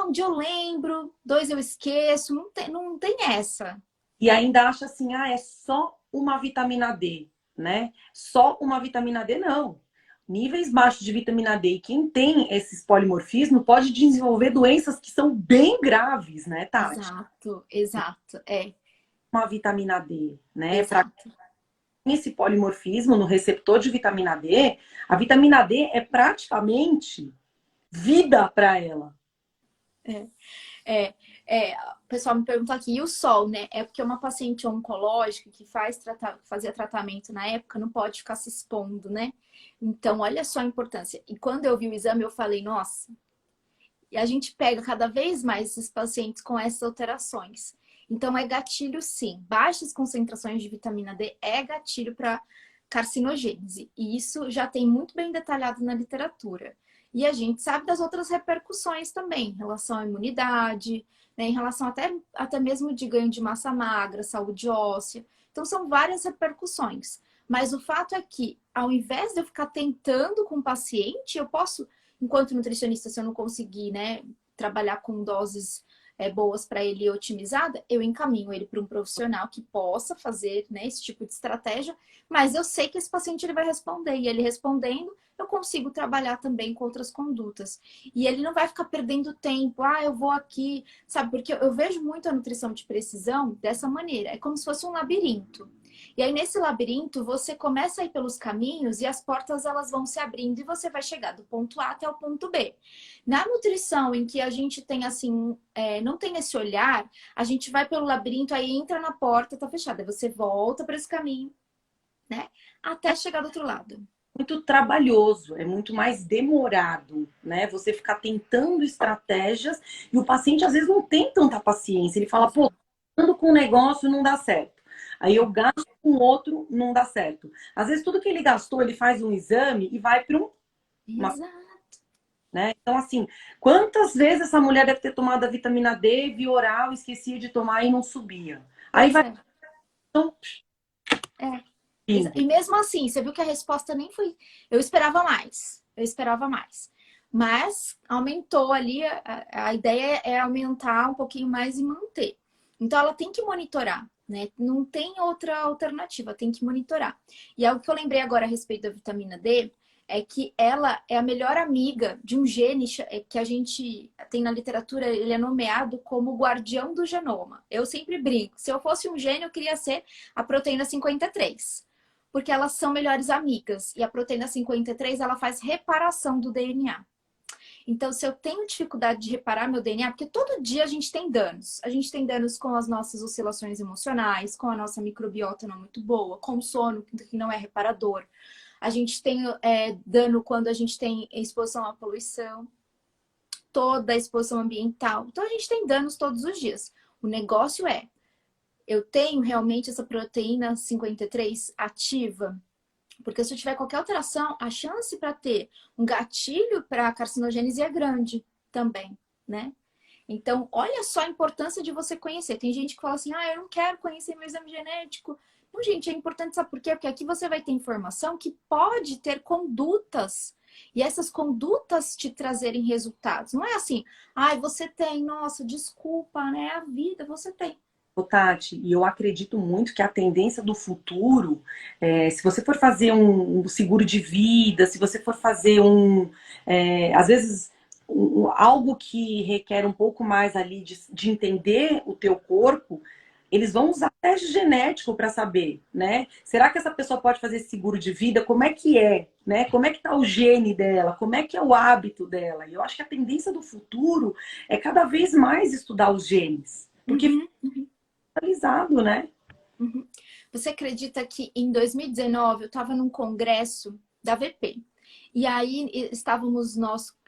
[SPEAKER 1] um dia eu lembro, dois eu esqueço, não tem essa.
[SPEAKER 2] E ainda acha assim, é só uma vitamina D, né? Só uma vitamina D, não. Níveis baixos de vitamina D e quem tem esses polimorfismos pode desenvolver doenças que são bem graves, né, Tati?
[SPEAKER 1] Exato, exato,
[SPEAKER 2] Uma vitamina D, né? Para
[SPEAKER 1] exato.
[SPEAKER 2] esse polimorfismo no receptor de vitamina D, a vitamina D é praticamente vida para ela.
[SPEAKER 1] É, o pessoal me perguntou aqui, e o sol, né? É porque uma paciente oncológica que fazia tratamento na época não pode ficar se expondo, né? Então, olha só a importância. E quando eu vi o exame, eu falei, nossa, e a gente pega cada vez mais esses pacientes com essas alterações. Então, é gatilho sim. Baixas concentrações de vitamina D é gatilho para carcinogênese. E isso já tem muito bem detalhado na literatura. E a gente sabe das outras repercussões também, em relação à imunidade, né, em relação até mesmo de ganho de massa magra, saúde óssea. Então, são várias repercussões. Mas o fato é que, ao invés de eu ficar tentando com o paciente, eu posso enquanto nutricionista, se eu não conseguir, né, trabalhar com doses boas para ele otimizada, eu encaminho ele para um profissional que possa fazer, né, esse tipo de estratégia, mas eu sei que esse paciente ele vai responder, e ele respondendo, eu consigo trabalhar também com outras condutas. E ele não vai ficar perdendo tempo, eu vou aqui, sabe? Porque eu vejo muito a nutrição de precisão dessa maneira, é como se fosse um labirinto. E aí, nesse labirinto, você começa a ir pelos caminhos e as portas elas vão se abrindo e você vai chegar do ponto A até o ponto B. Na nutrição, em que a gente tem assim, não tem esse olhar, a gente vai pelo labirinto, aí entra na porta, tá fechada. Aí você volta para esse caminho, né? Até chegar do outro lado.
[SPEAKER 2] muito trabalhoso, é muito mais demorado, né? Você ficar tentando estratégias e o paciente às vezes não tem tanta paciência. Ele fala, pô, ando com um negócio não dá certo. Aí eu gasto com outro, não dá certo. Às vezes tudo que ele gastou, ele faz um exame e vai para uma,
[SPEAKER 1] Exato.
[SPEAKER 2] né? Então, assim, quantas vezes essa mulher deve ter tomado a vitamina D, via oral, esquecia de tomar e não subia. Aí
[SPEAKER 1] Pois
[SPEAKER 2] vai,
[SPEAKER 1] é.
[SPEAKER 2] então,
[SPEAKER 1] É.
[SPEAKER 2] fim.
[SPEAKER 1] E mesmo assim, você viu que a resposta nem foi. Eu esperava mais. Eu esperava mais. Mas aumentou ali, a ideia é aumentar um pouquinho mais e manter. Então ela tem que monitorar, né? Não tem outra alternativa, tem que monitorar. E algo que eu lembrei agora a respeito da vitamina D é que ela é a melhor amiga de um gene que a gente tem na literatura, ele é nomeado como o guardião do genoma. Eu sempre brinco, se eu fosse um gene, eu queria ser a proteína 53, porque elas são melhores amigas. E a proteína 53, ela faz reparação do DNA. Então, se eu tenho dificuldade de reparar meu DNA, porque todo dia a gente tem danos. A gente tem danos com as nossas oscilações emocionais, com a nossa microbiota não muito boa, com o sono que não é reparador. A gente tem dano quando a gente tem exposição à poluição, toda a exposição ambiental. Então, a gente tem danos todos os dias. O negócio é, eu tenho realmente essa proteína 53 ativa? Porque se eu tiver qualquer alteração, a chance para ter um gatilho para carcinogênese é grande também, né? Então, olha só a importância de você conhecer. Tem gente que fala assim, eu não quero conhecer meu exame genético. Não, gente, é importante, sabe por quê? Porque aqui você vai ter informação que pode ter condutas. E essas condutas te trazerem resultados. Não é assim, você tem, nossa, desculpa, né? A vida, você tem.
[SPEAKER 2] Ô, Tati, e eu acredito muito que a tendência do futuro, se você for fazer um seguro de vida, se você for fazer às vezes, algo que requer um pouco mais ali de entender o teu corpo, eles vão usar teste genético para saber, né? Será que essa pessoa pode fazer esse seguro de vida? Como é, né? Como é que tá o gene dela? Como é que é o hábito dela? E eu acho que a tendência do futuro é cada vez mais estudar os genes. Porque
[SPEAKER 1] Uhum.
[SPEAKER 2] atualizado, né?
[SPEAKER 1] Uhum. Você acredita que em 2019 eu estava num congresso da VP? E aí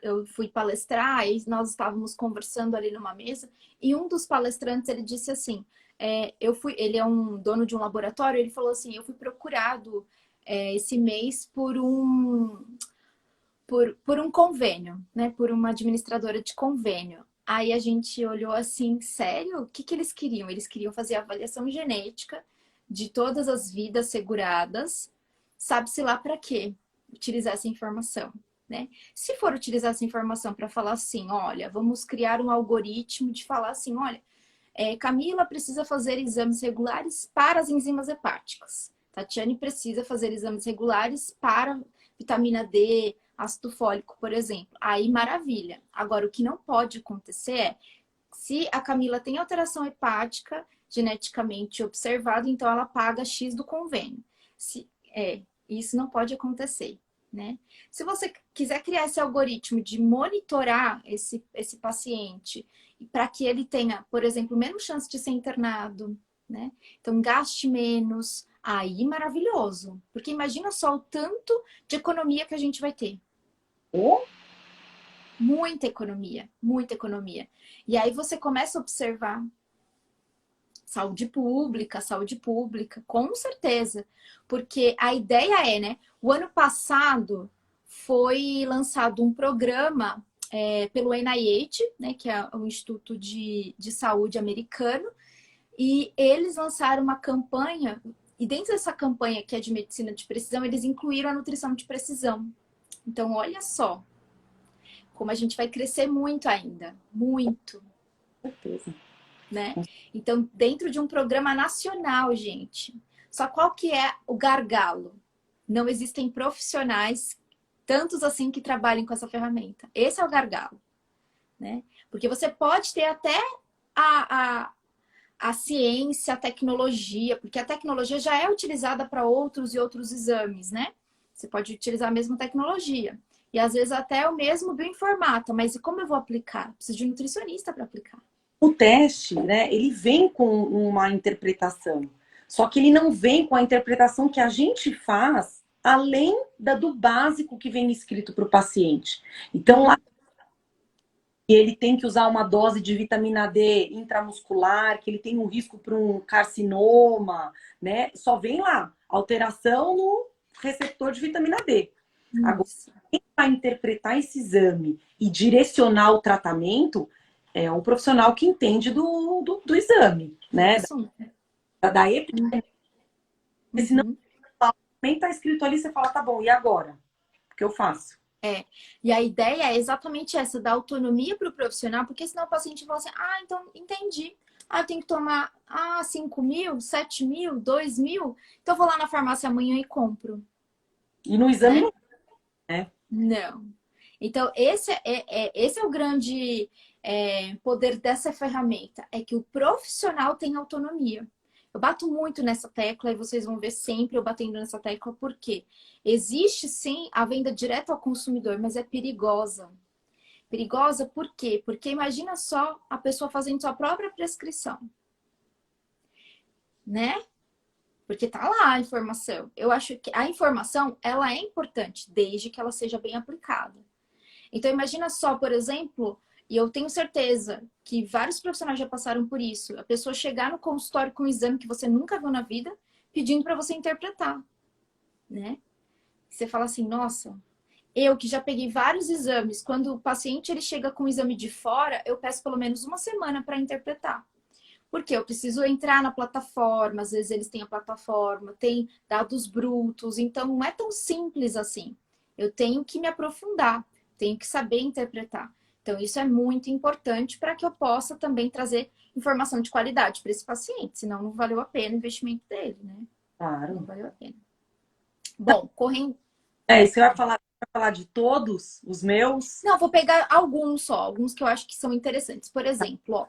[SPEAKER 1] eu fui palestrar e nós estávamos conversando ali numa mesa e um dos palestrantes ele disse assim, ele é um dono de um laboratório, ele falou assim, eu fui procurado esse mês por um convênio, né? Por uma administradora de convênio. Aí a gente olhou assim, sério? O que que eles queriam? Eles queriam fazer a avaliação genética de todas as vidas seguradas, sabe-se lá para quê? Utilizar essa informação, né? Se for utilizar essa informação para falar assim, olha, vamos criar um algoritmo de falar assim, olha, Camila precisa fazer exames regulares para as enzimas hepáticas. Tatiane precisa fazer exames regulares para vitamina D, ácido fólico, por exemplo. Aí, maravilha. Agora, o que não pode acontecer é, se a Camila tem alteração hepática geneticamente observada, então ela paga X do convênio. Isso não pode acontecer, né? Se você quiser criar esse algoritmo de monitorar esse paciente para que ele tenha, por exemplo, menos chance de ser internado, né? Então gaste menos, aí maravilhoso. Porque imagina só o tanto de economia que a gente vai ter.
[SPEAKER 2] Oh,
[SPEAKER 1] Muita economia, muita economia. E aí você começa a observar saúde pública, com certeza. Porque a ideia é, né? O ano passado foi lançado um programa pelo NIH, né, que é o Instituto de Saúde americano, e eles lançaram uma campanha, e dentro dessa campanha que é de medicina de precisão, eles incluíram a nutrição de precisão. Então, olha só, como a gente vai crescer muito ainda, muito,
[SPEAKER 2] certeza.
[SPEAKER 1] né? Então, dentro de um programa nacional, gente. Só qual que é o gargalo? Não existem profissionais, tantos assim, que trabalhem com essa ferramenta. Esse é o gargalo, né? Porque você pode ter até a ciência, a tecnologia, porque a tecnologia já é utilizada para outros e outros exames, né? Você pode utilizar a mesma tecnologia. E às vezes até o mesmo bioinformata, mas e como eu vou aplicar? Preciso de um nutricionista para aplicar.
[SPEAKER 2] O teste, né, ele vem com uma interpretação. Só que ele não vem com a interpretação que a gente faz além do básico que vem escrito para o paciente. Então, lá ele tem que usar uma dose de vitamina D intramuscular, que ele tem um risco para um carcinoma, né? Só vem lá, alteração no receptor de vitamina D. Agora,
[SPEAKER 1] Isso.
[SPEAKER 2] quem vai interpretar esse exame e direcionar o tratamento é um profissional que entende do exame,
[SPEAKER 1] Do
[SPEAKER 2] né?
[SPEAKER 1] assunto.
[SPEAKER 2] Da epidemia. Senão,
[SPEAKER 1] Uhum.
[SPEAKER 2] nem está escrito ali, você fala, tá bom, e agora? O que eu faço?
[SPEAKER 1] É. E a ideia é exatamente essa, dar autonomia para o profissional, porque senão o paciente fala assim, ah, então entendi. Ah, eu tenho que tomar 5 mil, 7 mil, 2 mil. Então eu vou lá na farmácia amanhã e compro,
[SPEAKER 2] E no exame
[SPEAKER 1] né?
[SPEAKER 2] não, né?
[SPEAKER 1] Não. Então, esse é o grande poder dessa ferramenta, é que o profissional tem autonomia. Eu bato muito nessa tecla e vocês vão ver sempre eu batendo nessa tecla, porque existe sim a venda direta ao consumidor, mas é perigosa. Perigosa por quê? Porque imagina só a pessoa fazendo sua própria prescrição, né? Porque tá lá a informação. Eu acho que a informação, ela é importante, desde que ela seja bem aplicada. Então, imagina só, por exemplo, e eu tenho certeza que vários profissionais já passaram por isso, a pessoa chegar no consultório com um exame que você nunca viu na vida, pedindo para você interpretar, né? Você fala assim, nossa, eu que já peguei vários exames, quando o paciente ele chega com um exame de fora, eu peço pelo menos uma semana para interpretar. Porque eu preciso entrar na plataforma, às vezes eles têm a plataforma, tem dados brutos, então não é tão simples assim. Eu tenho que me aprofundar, tenho que saber interpretar. Então, isso é muito importante para que eu possa também trazer informação de qualidade para esse paciente, senão não valeu a pena o investimento dele, né? Não
[SPEAKER 2] Claro.
[SPEAKER 1] valeu a pena. Bom, correndo.
[SPEAKER 2] É, isso vai falar de todos os meus.
[SPEAKER 1] Não, vou pegar alguns só, alguns que eu acho que são interessantes. Por exemplo, ó,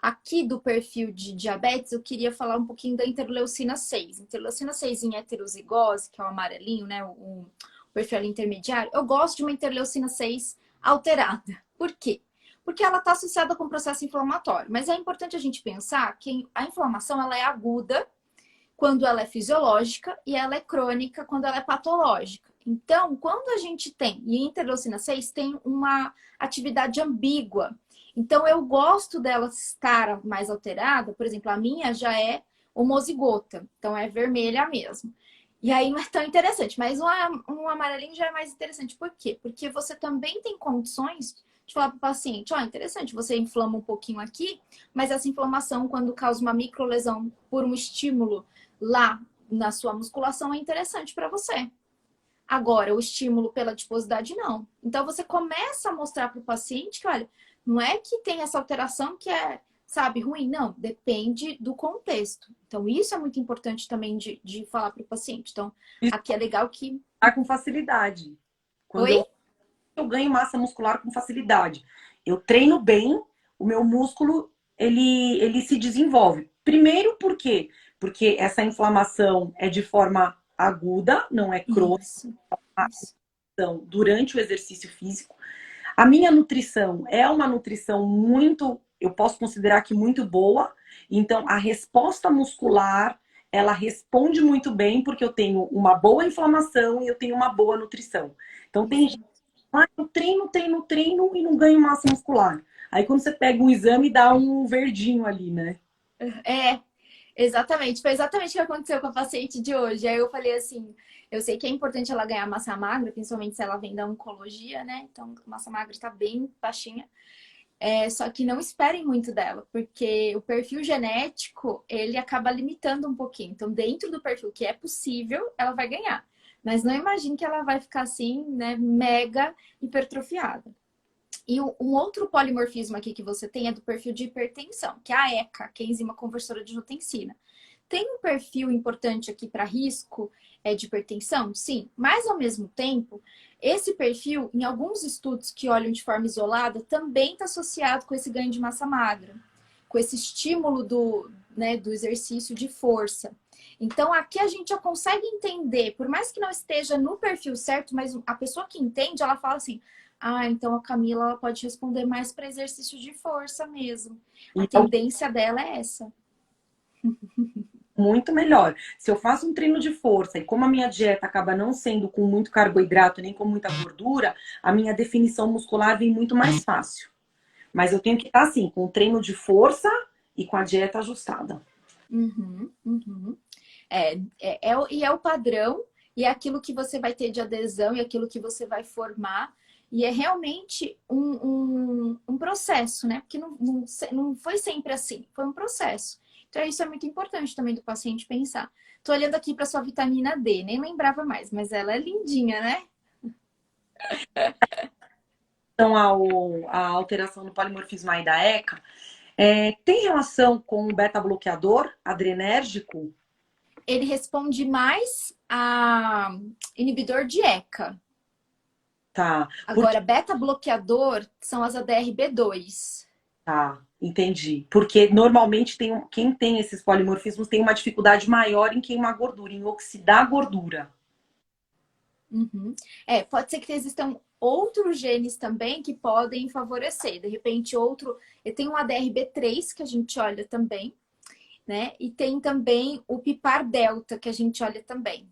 [SPEAKER 1] aqui do perfil de diabetes, eu queria falar um pouquinho da interleucina 6. Interleucina 6 em heterozigose, que é o amarelinho, né? O perfil ali intermediário. Eu gosto de uma interleucina 6 alterada. Por quê? Porque ela está associada com o processo inflamatório. Mas é importante a gente pensar que a inflamação ela é aguda quando ela é fisiológica e ela é crônica quando ela é patológica. Então, quando a gente tem, e a interleucina 6 tem uma atividade ambígua. Então, eu gosto dela estar mais alterada, por exemplo, a minha já é homozigota, então é vermelha mesmo. E aí não é tão interessante, mas um amarelinho já é mais interessante. Por quê? Porque você também tem condições de falar para o paciente, ó, interessante, você inflama um pouquinho aqui, mas essa inflamação, quando causa uma microlesão por um estímulo lá na sua musculação, é interessante para você. Agora, o estímulo pela adiposidade, não. Então, você começa a mostrar para o paciente que, olha, não é que tem essa alteração que é, sabe, ruim. Não, depende do contexto. Então, isso é muito importante também de falar para o paciente. Então,
[SPEAKER 2] Isso
[SPEAKER 1] aqui é legal que...
[SPEAKER 2] tá com facilidade. Quando
[SPEAKER 1] Oi?
[SPEAKER 2] eu ganho massa muscular com facilidade. Eu treino bem, o meu músculo ele se desenvolve. Primeiro, por quê? Porque essa inflamação é de forma aguda, não é crônica,
[SPEAKER 1] Isso, isso.
[SPEAKER 2] então, durante o exercício físico. A minha nutrição é uma nutrição muito, eu posso considerar que muito boa. Então, a resposta muscular, ela responde muito bem porque eu tenho uma boa inflamação e eu tenho uma boa nutrição. Então, tem gente
[SPEAKER 1] Exato.
[SPEAKER 2] que fala, eu treino e não ganho massa muscular. Aí, quando você pega um exame, dá um verdinho ali, né?
[SPEAKER 1] É, exatamente. Foi exatamente o que aconteceu com a paciente de hoje. Aí eu falei assim, eu sei que é importante ela ganhar massa magra, principalmente se ela vem da oncologia, né? Então, massa magra está bem baixinha. Só que não esperem muito dela, porque o perfil genético, ele acaba limitando um pouquinho. Então, dentro do perfil que é possível, ela vai ganhar. Mas não imagine que ela vai ficar assim, né, mega hipertrofiada. E um outro polimorfismo aqui que você tem é do perfil de hipertensão, que é a ECA, que é a enzima conversora de angiotensina. Tem um perfil importante aqui para risco de hipertensão? Sim, mas ao mesmo tempo, esse perfil, em alguns estudos que olham de forma isolada, também está associado com esse ganho de massa magra, com esse estímulo do exercício de força. Então, aqui a gente já consegue entender, por mais que não esteja no perfil certo, mas a pessoa que entende, ela fala assim: ah, então a Camila ela pode responder mais para exercício de força mesmo. A
[SPEAKER 2] E
[SPEAKER 1] tendência dela é essa.
[SPEAKER 2] muito melhor. Se eu faço um treino de força e como a minha dieta acaba não sendo com muito carboidrato nem com muita gordura, a minha definição muscular vem muito mais fácil. Mas eu tenho que estar assim, com o treino de força e com a dieta ajustada.
[SPEAKER 1] Uhum, uhum. E é o padrão, e é aquilo que você vai ter de adesão, e aquilo que você vai formar. E é realmente um processo, né? Porque não foi sempre assim, foi um processo. Então, isso é muito importante também do paciente pensar. Tô olhando aqui para sua vitamina D, nem lembrava mais, mas ela é lindinha, né?
[SPEAKER 2] Então, a alteração do polimorfismo aí da ECA tem relação com o beta-bloqueador adrenérgico?
[SPEAKER 1] Ele responde mais a inibidor de ECA.
[SPEAKER 2] Tá.
[SPEAKER 1] Agora, beta-bloqueador são as ADRB2.
[SPEAKER 2] Tá, entendi. Porque normalmente quem tem esses polimorfismos tem uma dificuldade maior em queimar gordura, em oxidar gordura.
[SPEAKER 1] Uhum. Pode ser que existam outros genes também que podem favorecer. De repente, tem um ADRB3 que a gente olha também, né? E tem também o PIPAR delta que a gente olha também,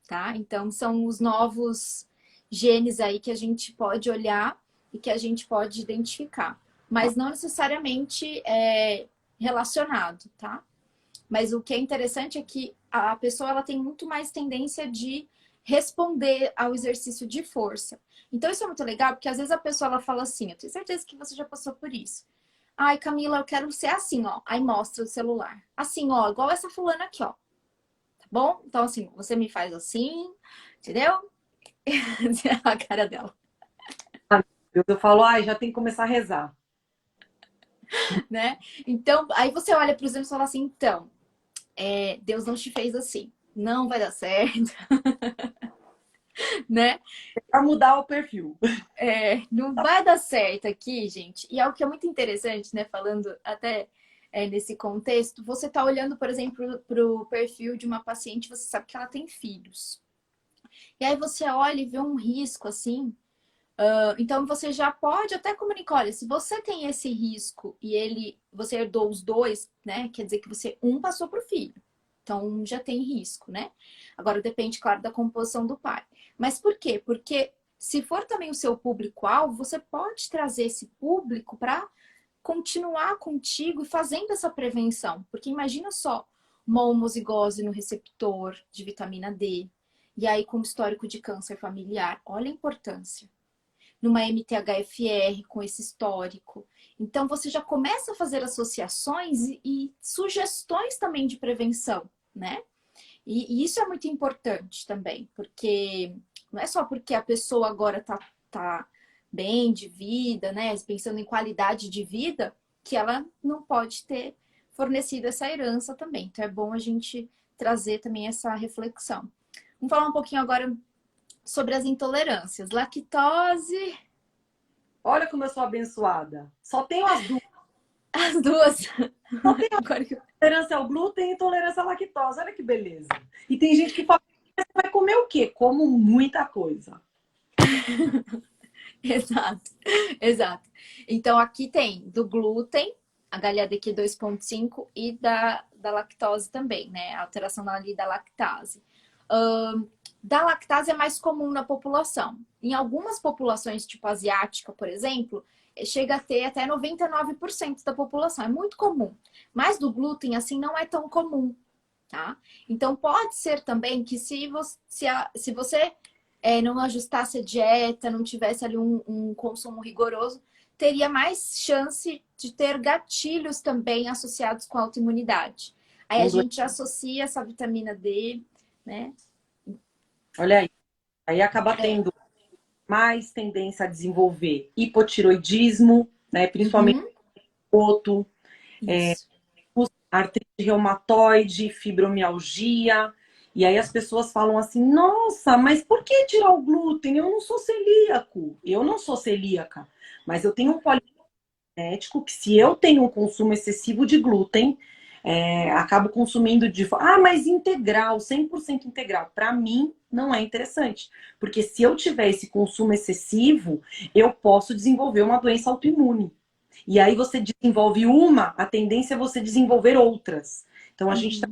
[SPEAKER 1] tá? Então, são os novos genes aí que a gente pode olhar e que a gente pode identificar. Mas não necessariamente relacionado, tá? Mas o que é interessante é que a pessoa ela tem muito mais tendência de responder ao exercício de força. Então isso é muito legal, porque às vezes a pessoa ela fala assim, eu tenho certeza que você já passou por isso. Ai, Camila, eu quero ser assim, ó. Aí mostra o celular. Assim, ó, igual essa fulana aqui, ó. Tá bom? Então, assim, você me faz assim, entendeu? A cara dela,
[SPEAKER 2] Eu falo, ai, já tem que começar a rezar.
[SPEAKER 1] né? Então, aí você olha para os exemplos e fala assim, então, Deus não te fez assim. Não vai dar certo, né?
[SPEAKER 2] Para mudar o perfil.
[SPEAKER 1] Não vai dar certo aqui, gente. E algo que é muito interessante, né? Falando até nesse contexto, você tá olhando, por exemplo, para o perfil de uma paciente, você sabe que ela tem filhos. E aí você olha e vê um risco assim. Então você já pode até comunicar, olha, se você tem esse risco e você herdou os dois, né? Quer dizer que um passou para o filho. Então um já tem risco, né? Agora depende, claro, da composição do pai. Mas por quê? Porque se for também o seu público-alvo, você pode trazer esse público para continuar contigo e fazendo essa prevenção. Porque imagina só uma homozigose no receptor de vitamina D, e aí com histórico de câncer familiar. Olha a importância numa MTHFR com esse histórico. Então você já começa a fazer associações e sugestões também de prevenção, né? E isso é muito importante também, porque não é só porque a pessoa agora tá bem de vida, né? Pensando em qualidade de vida, que ela não pode ter fornecido essa herança também. Então é bom a gente trazer também essa reflexão. Vamos falar um pouquinho agora sobre as intolerâncias. Lactose.
[SPEAKER 2] Olha como eu sou abençoada. Só tenho as duas.
[SPEAKER 1] As duas.
[SPEAKER 2] Só tenho
[SPEAKER 1] Agora
[SPEAKER 2] intolerância ao glúten e intolerância à lactose. Olha que beleza. E tem gente que fala, você vai comer o quê? Como muita coisa.
[SPEAKER 1] Exato, exato. Então aqui tem do glúten, HLA-DQ 2,5 e da lactose também, né? A alteração ali da lactase. Da lactase é mais comum na população. Em algumas populações, tipo asiática, por exemplo, chega a ter até 99% da população. É muito comum. Mas do glúten, assim, não é tão comum, tá? Então pode ser também que se você não ajustasse a dieta, não tivesse ali um consumo rigoroso, teria mais chance de ter gatilhos também associados com a autoimunidade. Aí a gente associa essa vitamina D, né?
[SPEAKER 2] Olha aí. Aí acaba tendo mais tendência a desenvolver hipotiroidismo, né? Principalmente
[SPEAKER 1] Uhum.
[SPEAKER 2] outro,
[SPEAKER 1] Isso.
[SPEAKER 2] artrite reumatoide, fibromialgia. E aí as pessoas falam assim: nossa, mas por que tirar o glúten? Eu não sou celíaco. Eu não sou celíaca, mas eu tenho um poligenético que, se eu tenho um consumo excessivo de glúten, acabo consumindo mas integral, 100% integral. Para mim, não é interessante. Porque se eu tiver esse consumo excessivo, eu posso desenvolver uma doença autoimune. E aí você desenvolve uma, a tendência é você desenvolver outras. Então a gente está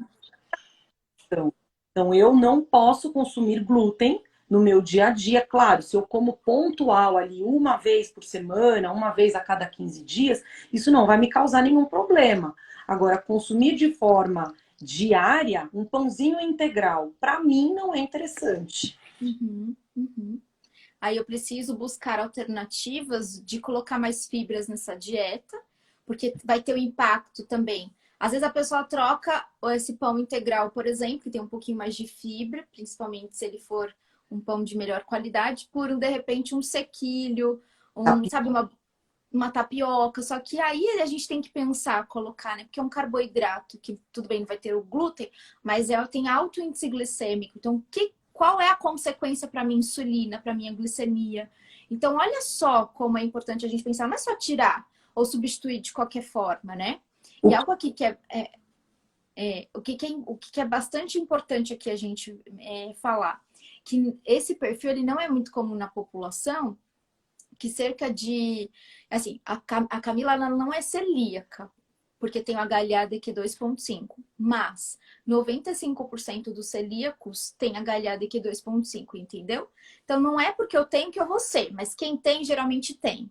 [SPEAKER 2] Então, eu não posso consumir glúten no meu dia a dia. Claro, se eu como pontual ali uma vez por semana, uma vez a cada 15 dias, isso não vai me causar nenhum problema. Agora, consumir de forma diária um pãozinho integral, para mim não é interessante.
[SPEAKER 1] Uhum, uhum. Aí eu preciso buscar alternativas de colocar mais fibras nessa dieta, porque vai ter o impacto também. Às vezes a pessoa troca esse pão integral, por exemplo, que tem um pouquinho mais de fibra, principalmente se ele for um pão de melhor qualidade, por de repente um sequilho, sabe, uma tapioca. Só que aí a gente tem que pensar, colocar, né? Porque é um carboidrato que tudo bem, não vai ter o glúten, mas tem alto índice glicêmico. Então, qual é a consequência para minha insulina, para minha glicemia? Então, olha só como é importante a gente pensar, não é só tirar ou substituir de qualquer forma, né? E algo aqui que o que é bastante importante aqui a gente falar, que esse perfil ele não é muito comum na população, que cerca de, assim, a Camila ela não é celíaca, porque tem o HLA-DQ 2.5, mas 95% dos celíacos tem HLA-DQ 2.5, entendeu? Então não é porque eu tenho que eu vou ser, mas quem tem geralmente tem.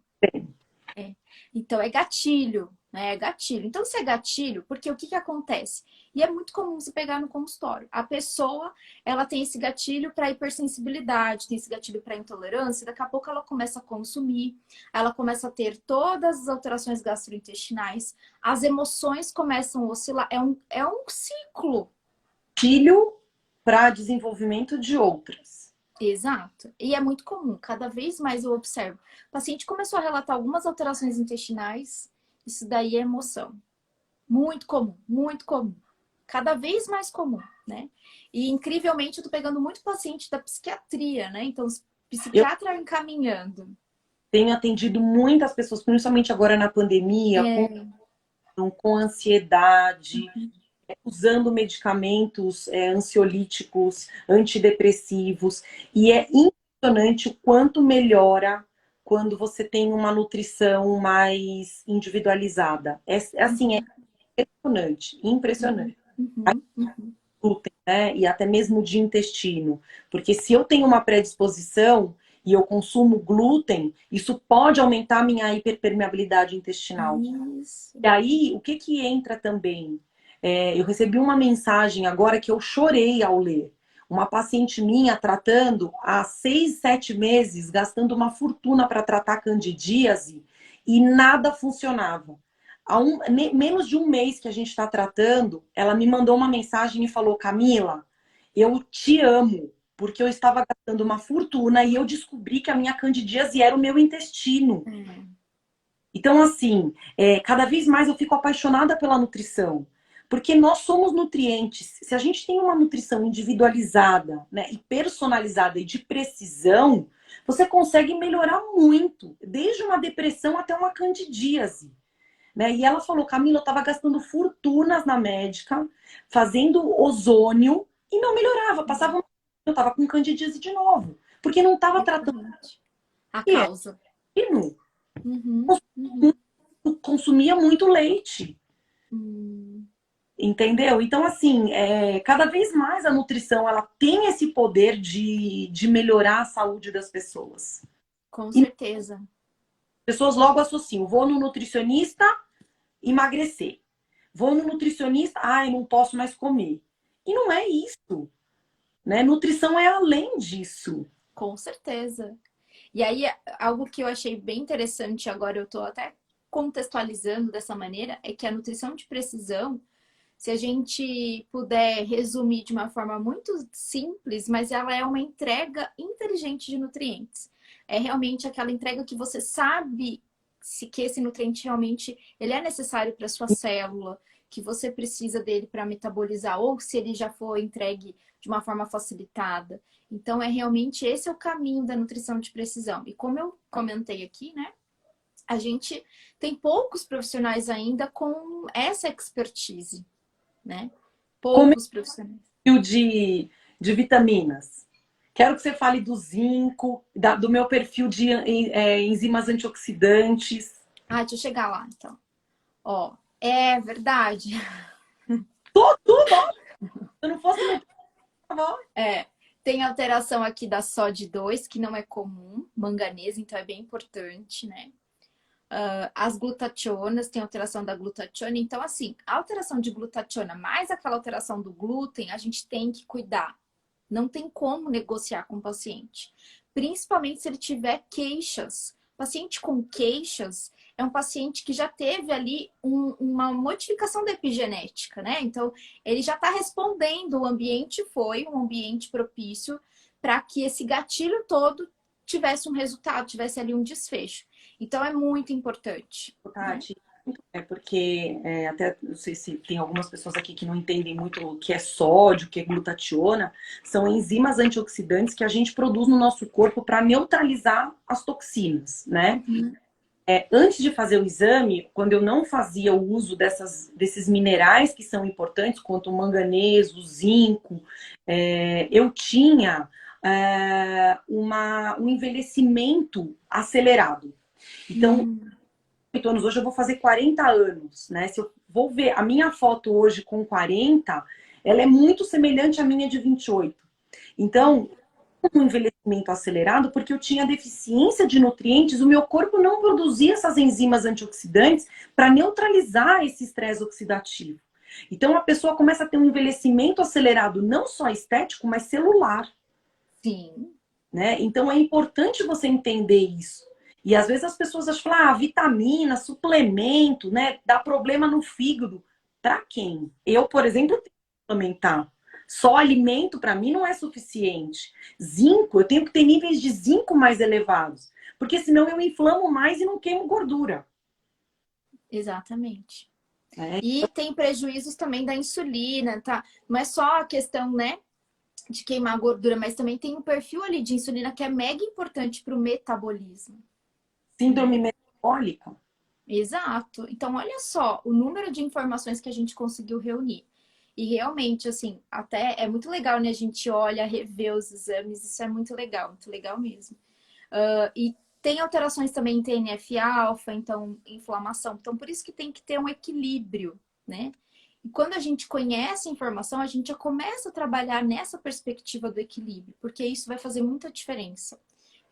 [SPEAKER 1] É. Então é gatilho, né? É gatilho. Então, se é gatilho, porque o que acontece? E é muito comum você pegar no consultório. A pessoa, ela tem esse gatilho para hipersensibilidade, tem esse gatilho para intolerância, daqui a pouco ela começa a consumir, ela começa a ter todas as alterações gastrointestinais, as emoções começam a oscilar. É um ciclo.
[SPEAKER 2] Filho para desenvolvimento de outras.
[SPEAKER 1] Exato. E é muito comum, cada vez mais eu observo. O paciente começou a relatar algumas alterações intestinais, isso daí é emoção. Muito comum, muito comum. Cada vez mais comum, né? E incrivelmente eu tô pegando muito paciente da psiquiatria, né? Então, os
[SPEAKER 2] Eu
[SPEAKER 1] psiquiatra encaminhando.
[SPEAKER 2] tenho atendido muitas pessoas, principalmente agora na pandemia,
[SPEAKER 1] É,
[SPEAKER 2] com ansiedade, usando medicamentos ansiolíticos, antidepressivos, e é impressionante o quanto melhora quando você tem uma nutrição mais individualizada. Assim, é impressionante, impressionante.
[SPEAKER 1] uhum, uhum.
[SPEAKER 2] Glúten, né? E até mesmo de intestino. Porque se eu tenho uma predisposição e eu consumo glúten, isso pode aumentar a minha hiperpermeabilidade intestinal.
[SPEAKER 1] Isso.
[SPEAKER 2] E aí, o que que entra também? Eu recebi uma mensagem agora que eu chorei ao ler. Uma paciente minha tratando há 6, 7 meses, gastando uma fortuna para tratar candidíase e nada funcionava. Menos de um mês que a gente está tratando, ela me mandou uma mensagem e falou: Camila, eu te amo, porque eu estava gastando uma fortuna e eu descobri que a minha candidíase era o meu intestino. Então, assim, cada vez mais eu fico apaixonada pela nutrição, porque nós somos nutrientes. Se a gente tem uma nutrição individualizada, né, e personalizada e de precisão, você consegue melhorar muito, desde uma depressão até uma candidíase. Né? E ela falou: Camila, eu estava gastando fortunas na médica, fazendo ozônio e não melhorava. Eu estava com candidíase de novo, porque não estava tratando
[SPEAKER 1] Exatamente. A
[SPEAKER 2] o
[SPEAKER 1] causa.
[SPEAKER 2] intestino.
[SPEAKER 1] Uhum, uhum.
[SPEAKER 2] Consumia muito leite.
[SPEAKER 1] Hum,
[SPEAKER 2] Entendeu? Então, assim, cada vez mais a nutrição ela tem esse poder de melhorar a saúde das pessoas.
[SPEAKER 1] com
[SPEAKER 2] E as
[SPEAKER 1] certeza.
[SPEAKER 2] pessoas logo associam: vou no nutricionista, emagrecer. Vou no nutricionista, ai, não posso mais comer. E não é isso, né? Nutrição é além disso.
[SPEAKER 1] Com certeza. E aí, algo que eu achei bem interessante, agora eu tô até contextualizando dessa maneira, é que a nutrição de precisão, se a gente puder resumir de uma forma muito simples, mas ela é uma entrega inteligente de nutrientes. É realmente aquela entrega que você sabe se que esse nutriente realmente ele é necessário para sua célula, que você precisa dele para metabolizar, ou se ele já foi entregue de uma forma facilitada. Então, é realmente esse é o caminho da nutrição de precisão. E como eu comentei aqui, né? A gente tem poucos profissionais ainda com essa expertise, né?
[SPEAKER 2] Como é
[SPEAKER 1] Poucos profissionais.
[SPEAKER 2] o de vitaminas? Quero que você fale do zinco, do meu perfil de enzimas antioxidantes.
[SPEAKER 1] Ah, deixa eu chegar lá, então. Ó, é verdade.
[SPEAKER 2] Tudo, ó. Se eu não fosse Tá.
[SPEAKER 1] É, tem alteração aqui da SOD2, que não é comum, manganês, então é bem importante, né? As glutationas, tem alteração da glutationa. Então, assim, a alteração de glutationa mais aquela alteração do glúten, a gente tem que cuidar. Não tem como negociar com o paciente. Principalmente se ele tiver queixas. Paciente com queixas é um paciente que já teve ali uma modificação da epigenética, né? Então, ele já está respondendo, o ambiente foi um ambiente propício para que esse gatilho todo tivesse um resultado, tivesse ali um desfecho. Então, é muito importante, né?
[SPEAKER 2] Tati, é porque até não sei se tem algumas pessoas aqui que não entendem muito o que é sódio, o que é glutationa, são enzimas antioxidantes que a gente produz no nosso corpo para neutralizar as toxinas, né?
[SPEAKER 1] Uhum.
[SPEAKER 2] Antes de fazer o exame, quando eu não fazia o uso desses minerais que são importantes, quanto o manganês, o zinco, eu tinha um envelhecimento acelerado. Então, 8 anos, hoje eu vou fazer 40 anos, né? Se eu vou ver a minha foto hoje com 40, ela é muito semelhante à minha de 28. Então, um envelhecimento acelerado, porque eu tinha deficiência de nutrientes, o meu corpo não produzia essas enzimas antioxidantes para neutralizar esse estresse oxidativo. Então, a pessoa começa a ter um envelhecimento acelerado, não só estético, mas celular,
[SPEAKER 1] Sim,
[SPEAKER 2] né? Então, é importante você entender isso. E às vezes as pessoas acham, vitamina, suplemento, né? Dá problema no fígado. Para quem? Eu, por exemplo, tenho que suplementar. Só alimento para mim não é suficiente. Zinco, eu tenho que ter níveis de zinco mais elevados, porque senão eu inflamo mais e não queimo gordura.
[SPEAKER 1] exatamente.
[SPEAKER 2] Né?
[SPEAKER 1] E tem prejuízos também da insulina, tá? Não é só a questão, né, de queimar gordura, mas também tem um perfil ali de insulina que é mega importante para o metabolismo,
[SPEAKER 2] Síndrome
[SPEAKER 1] né?
[SPEAKER 2] metabólica.
[SPEAKER 1] Exato. Então, olha só o número de informações que a gente conseguiu reunir. E realmente, assim, até é muito legal, né? A gente olha, rever os exames, isso é muito legal mesmo. E tem alterações também em TNF-alfa, então inflamação. Então, por isso que tem que ter um equilíbrio, né? E quando a gente conhece a informação, a gente já começa a trabalhar nessa perspectiva do equilíbrio, porque isso vai fazer muita diferença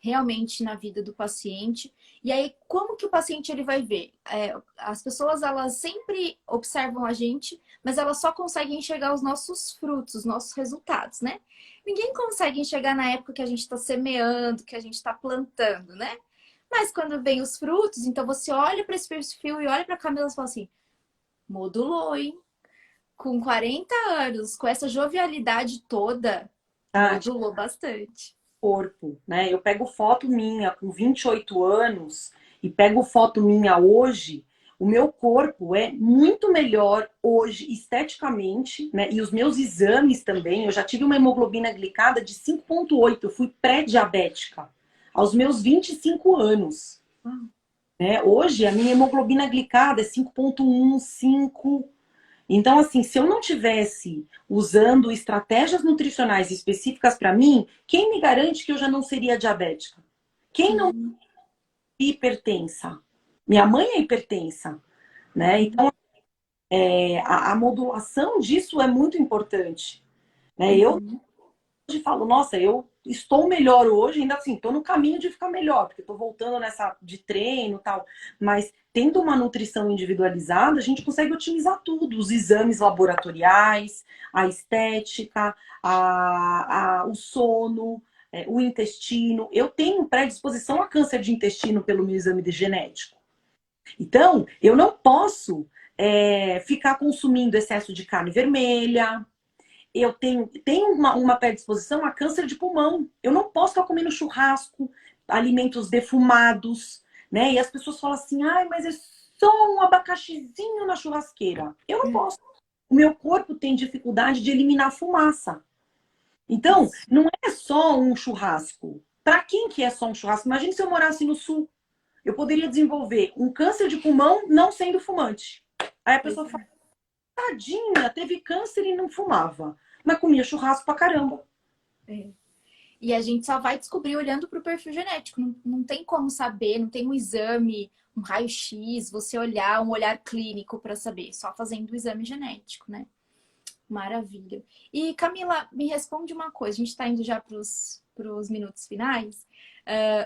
[SPEAKER 1] realmente na vida do paciente. E aí, como que o paciente ele vai ver? As pessoas, elas sempre observam a gente, mas elas só conseguem enxergar os nossos frutos, os nossos resultados, né? Ninguém consegue enxergar na época que a gente está semeando, que a gente está plantando, né? Mas quando vem os frutos, então você olha para esse perfil e olha para a Camila e fala assim: modulou, hein? Com 40 anos, com essa jovialidade toda,
[SPEAKER 2] Tá?
[SPEAKER 1] modulou bastante.
[SPEAKER 2] Corpo, né? Eu pego foto minha com 28 anos e pego foto minha hoje, o meu corpo é muito melhor hoje esteticamente, né? E os meus exames também, eu já tive uma hemoglobina glicada de 5,8, eu fui pré-diabética aos meus 25 anos, né? Hoje a minha hemoglobina glicada é 5,1, 5. Então, assim, se eu não tivesse usando estratégias nutricionais específicas para mim, quem me garante que eu já não seria diabética? Quem não
[SPEAKER 1] Sim.
[SPEAKER 2] é hipertensa? Minha mãe é hipertensa, né? Então, a modulação disso é muito importante, né? Eu
[SPEAKER 1] Uhum.
[SPEAKER 2] hoje falo, nossa, eu estou melhor hoje, ainda assim, estou no caminho de ficar melhor, porque estou voltando nessa de treino e tal, mas tendo uma nutrição individualizada, a gente consegue otimizar tudo, os exames laboratoriais, a estética, o sono, o intestino. Eu tenho predisposição a câncer de intestino pelo meu exame de genético. Então, eu não posso ficar consumindo excesso de carne vermelha, eu tenho uma predisposição a câncer de pulmão. Eu não posso estar comendo churrasco, alimentos defumados, né? E as pessoas falam assim, ai, mas é só um abacaxizinho na churrasqueira. Eu não posso. O meu corpo tem dificuldade de eliminar fumaça. Então,
[SPEAKER 1] Isso.
[SPEAKER 2] não é só um churrasco. Para quem que é só um churrasco? Imagine se eu morasse no sul. Eu poderia desenvolver um câncer de pulmão não sendo fumante. Aí a
[SPEAKER 1] Pois
[SPEAKER 2] pessoa fala,
[SPEAKER 1] é.
[SPEAKER 2] tadinha, teve câncer e não fumava. Mas comia churrasco pra caramba.
[SPEAKER 1] É. E a gente só vai descobrir olhando para o perfil genético. Não, não tem como saber, não tem um exame, um raio-x, você olhar, um olhar clínico para saber, só fazendo o exame genético, né? Maravilha. E Camila, me responde uma coisa. A gente está indo já para os minutos finais,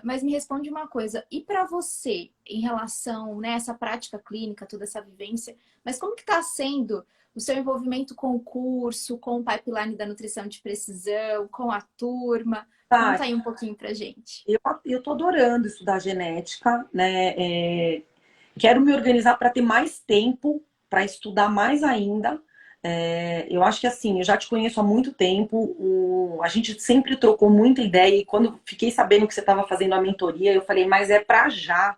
[SPEAKER 1] mas me responde uma coisa. E para você, em relação, né, essa prática clínica, toda essa vivência, mas como que está sendo o seu envolvimento com o curso, com o pipeline da nutrição de precisão, com a turma? Conta
[SPEAKER 2] Tá,
[SPEAKER 1] aí um pouquinho pra gente.
[SPEAKER 2] eu tô adorando estudar genética, né? Quero me organizar para ter mais tempo para estudar mais ainda. Eu acho que assim, eu já te conheço há muito tempo, a gente sempre trocou muita ideia e quando fiquei sabendo que você estava fazendo a mentoria, eu falei, mas é para já,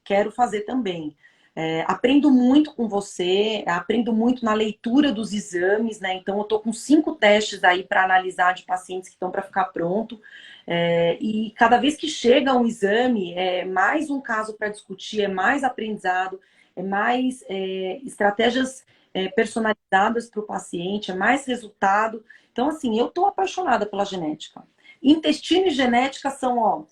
[SPEAKER 2] quero fazer também. Aprendo muito com você, aprendo muito na leitura dos exames, né? Então, eu tô com 5 testes aí para analisar de pacientes que estão para ficar pronto. E cada vez que chega um exame, é mais um caso para discutir, é mais aprendizado, é mais estratégias personalizadas para o paciente, é mais resultado. Então, assim, eu tô apaixonada pela genética. Intestino e genética são, ó,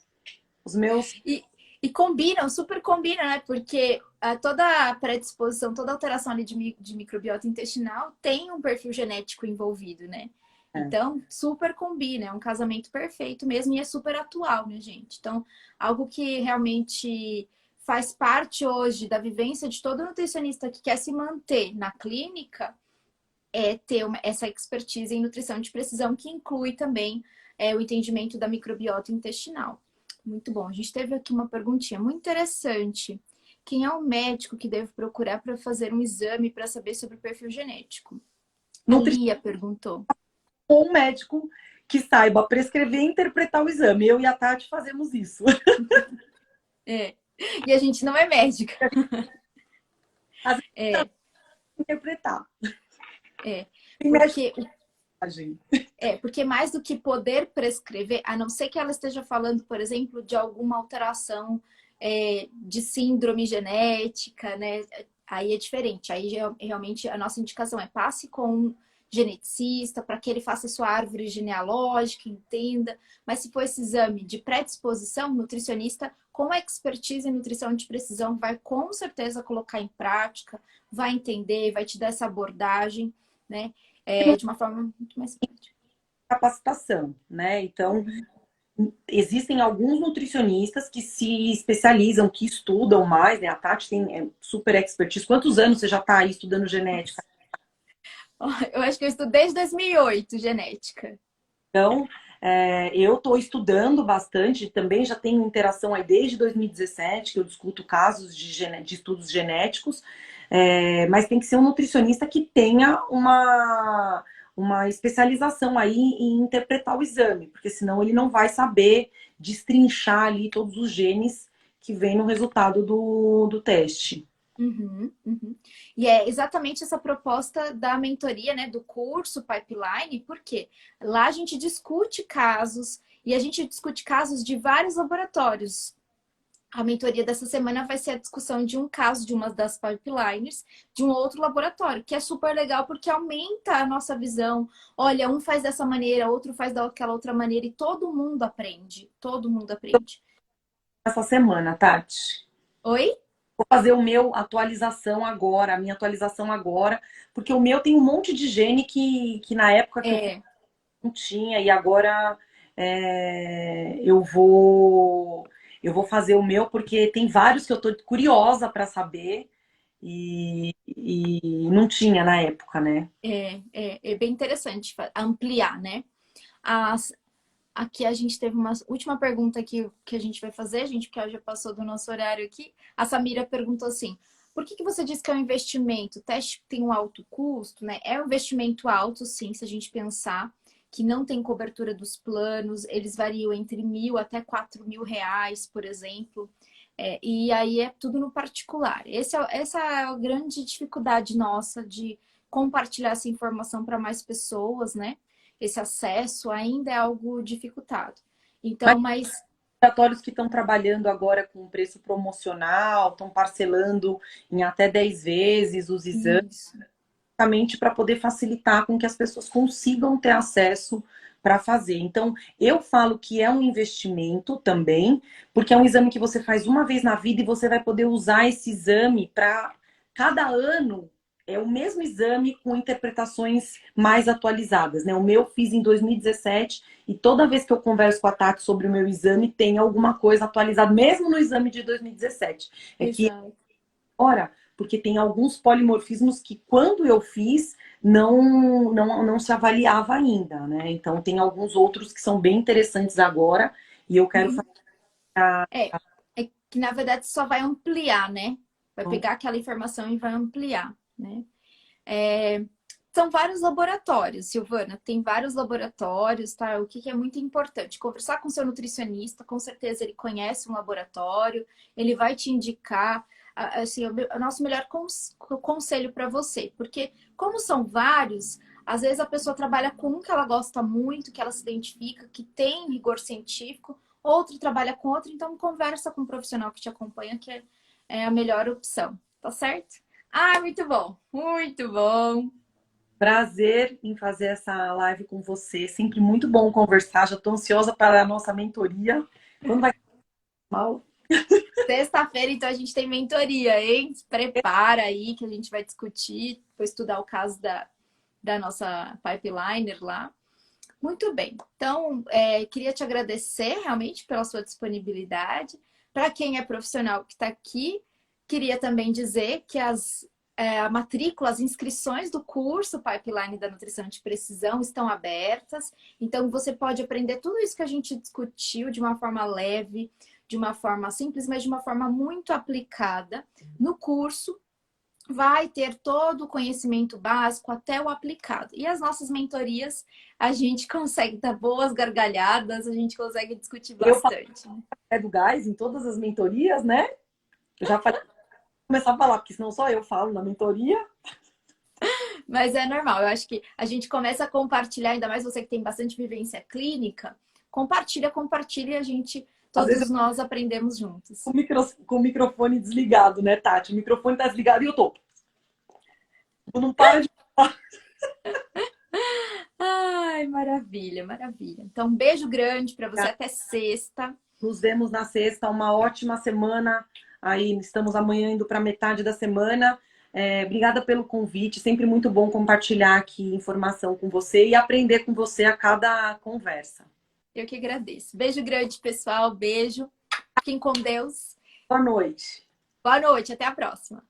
[SPEAKER 2] os meus.
[SPEAKER 1] E combinam, super combinam, né? Porque toda a predisposição, toda alteração ali de microbiota intestinal tem um perfil genético envolvido, né?
[SPEAKER 2] É.
[SPEAKER 1] Então, super combina, é um casamento perfeito mesmo e é super atual, né, gente? Então, algo que realmente faz parte hoje da vivência de todo nutricionista que quer se manter na clínica é ter essa expertise em nutrição de precisão, que inclui também o entendimento da microbiota intestinal. Muito bom. A gente teve aqui uma perguntinha muito interessante. Quem é o médico que deve procurar para fazer um exame para saber sobre o perfil genético? A Lia perguntou.
[SPEAKER 2] Ou um médico que saiba prescrever e interpretar o exame. Eu e a Tati fazemos isso.
[SPEAKER 1] É. E a gente não é médica.
[SPEAKER 2] Às vezes,
[SPEAKER 1] É,
[SPEAKER 2] interpretar.
[SPEAKER 1] é.
[SPEAKER 2] Tem médico
[SPEAKER 1] Porque
[SPEAKER 2] que gente.
[SPEAKER 1] porque mais do que poder prescrever, a não ser que ela esteja falando, por exemplo, de alguma alteração de síndrome genética, né? Aí é diferente. Aí realmente a nossa indicação é passe com um geneticista para que ele faça sua árvore genealógica, entenda. Mas se for esse exame de predisposição, nutricionista com expertise em nutrição de precisão vai com certeza colocar em prática, vai entender, vai te dar essa abordagem, né? De uma forma muito mais prática.
[SPEAKER 2] Capacitação, né? Então, existem alguns nutricionistas que se especializam, que estudam mais, né? A Tati tem super expertise. Quantos anos você já está aí estudando genética?
[SPEAKER 1] Eu acho que eu estudo desde 2008 genética.
[SPEAKER 2] Então, eu estou estudando bastante, também já tenho interação aí desde 2017, que eu discuto casos de estudos genéticos, mas tem que ser um nutricionista que tenha uma especialização aí em interpretar o exame, porque senão ele não vai saber destrinchar ali todos os genes que vem no resultado do teste.
[SPEAKER 1] Uhum, uhum. E é exatamente essa proposta da mentoria, né, do curso Pipeline, porque lá a gente discute casos e a gente discute casos de vários laboratórios. A mentoria dessa semana vai ser a discussão de um caso de uma das pipelines de um outro laboratório, que é super legal porque aumenta a nossa visão. Olha, um faz dessa maneira, outro faz daquela outra maneira e todo mundo aprende. Todo mundo aprende.
[SPEAKER 2] Essa semana, Tati.
[SPEAKER 1] Oi?
[SPEAKER 2] Vou fazer o meu atualização agora, a minha atualização agora, porque o meu tem um monte de gene que na época que eu fiz
[SPEAKER 1] É.
[SPEAKER 2] não tinha, e agora eu vou fazer o meu, porque tem vários que eu tô curiosa para saber e não tinha na época, né?
[SPEAKER 1] É bem interessante ampliar, né? As, aqui a gente teve uma última pergunta que a gente vai fazer, gente, porque já passou do nosso horário aqui. A Samira perguntou assim: por que você diz que é um investimento? O teste tem um alto custo, né? É um investimento alto, sim, se a gente pensar que não tem cobertura dos planos, eles variam entre 1.000 até 4.000 reais, por exemplo. E aí é tudo no particular. Essa é a grande dificuldade nossa de compartilhar essa informação para mais pessoas, né? Esse acesso ainda é algo dificultado.
[SPEAKER 2] Mas
[SPEAKER 1] Então, mas
[SPEAKER 2] laboratórios que estão trabalhando agora com preço promocional, estão parcelando em até 10 vezes os exames,
[SPEAKER 1] isso.
[SPEAKER 2] justamente para poder facilitar com que as pessoas consigam ter acesso para fazer. Então, eu falo que é um investimento também, porque é um exame que você faz uma vez na vida e você vai poder usar esse exame para cada ano é o mesmo exame com interpretações mais atualizadas, né? O meu fiz em 2017 e toda vez que eu converso com a Tati sobre o meu exame, tem alguma coisa atualizada, mesmo no exame de 2017. É que,
[SPEAKER 1] Exato.
[SPEAKER 2] ora, porque tem alguns polimorfismos que quando eu fiz não se avaliava ainda, né? Então tem alguns outros que são bem interessantes agora e eu quero fazer.
[SPEAKER 1] É, é que na verdade só vai ampliar, né? Vai pegar aquela informação e vai ampliar, né? É, são vários laboratórios, Silvana, tem vários laboratórios, tá? O que que é muito importante? Conversar com seu nutricionista, com certeza ele conhece um laboratório, ele vai te indicar, assim, o nosso melhor conselho para você, porque como são vários, às vezes a pessoa trabalha com um que ela gosta muito, que ela se identifica, que tem rigor científico, outro trabalha com outro, então conversa com um profissional que te acompanha, que é a melhor opção, tá certo? Ah, muito bom, muito bom.
[SPEAKER 2] Prazer em fazer essa live com você. Sempre muito bom conversar. Já estou ansiosa para a nossa mentoria. Quando vai mal?
[SPEAKER 1] Sexta-feira, então, a gente tem mentoria, hein? Se prepara aí que a gente vai discutir, depois estudar o caso da nossa pipeliner lá. Muito bem. Então, queria te agradecer realmente pela sua disponibilidade. Para quem é profissional que está aqui, queria também dizer que a matrícula, as inscrições do curso Pipeline da Nutrição de Precisão estão abertas. Então, você pode aprender tudo isso que a gente discutiu de uma forma leve, de uma forma simples, mas de uma forma muito aplicada. No curso, vai ter todo o conhecimento básico até o aplicado. E as nossas mentorias, a gente consegue dar boas gargalhadas, a gente consegue discutir
[SPEAKER 2] Eu falo
[SPEAKER 1] bastante.
[SPEAKER 2] do gás em todas as mentorias, né? Eu já falei, vou começar a falar, porque senão só eu falo na mentoria.
[SPEAKER 1] Mas é normal, eu acho que a gente começa a compartilhar, ainda mais você que tem bastante vivência clínica, compartilha e a gente,
[SPEAKER 2] Às vezes
[SPEAKER 1] todos nós aprendemos juntos.
[SPEAKER 2] com o microfone desligado, né, Tati? O microfone tá desligado e eu tô. Não para de falar.
[SPEAKER 1] Ai, maravilha, maravilha. Então, um beijo grande para você até sexta.
[SPEAKER 2] Nos vemos na sexta. Uma ótima semana. Aí estamos amanhã indo para metade da semana. Obrigada pelo convite. Sempre muito bom compartilhar aqui informação com você e aprender com você a cada conversa.
[SPEAKER 1] Eu que agradeço. Beijo grande, pessoal. Beijo. Fiquem com Deus.
[SPEAKER 2] Boa noite.
[SPEAKER 1] Boa noite. Até a próxima.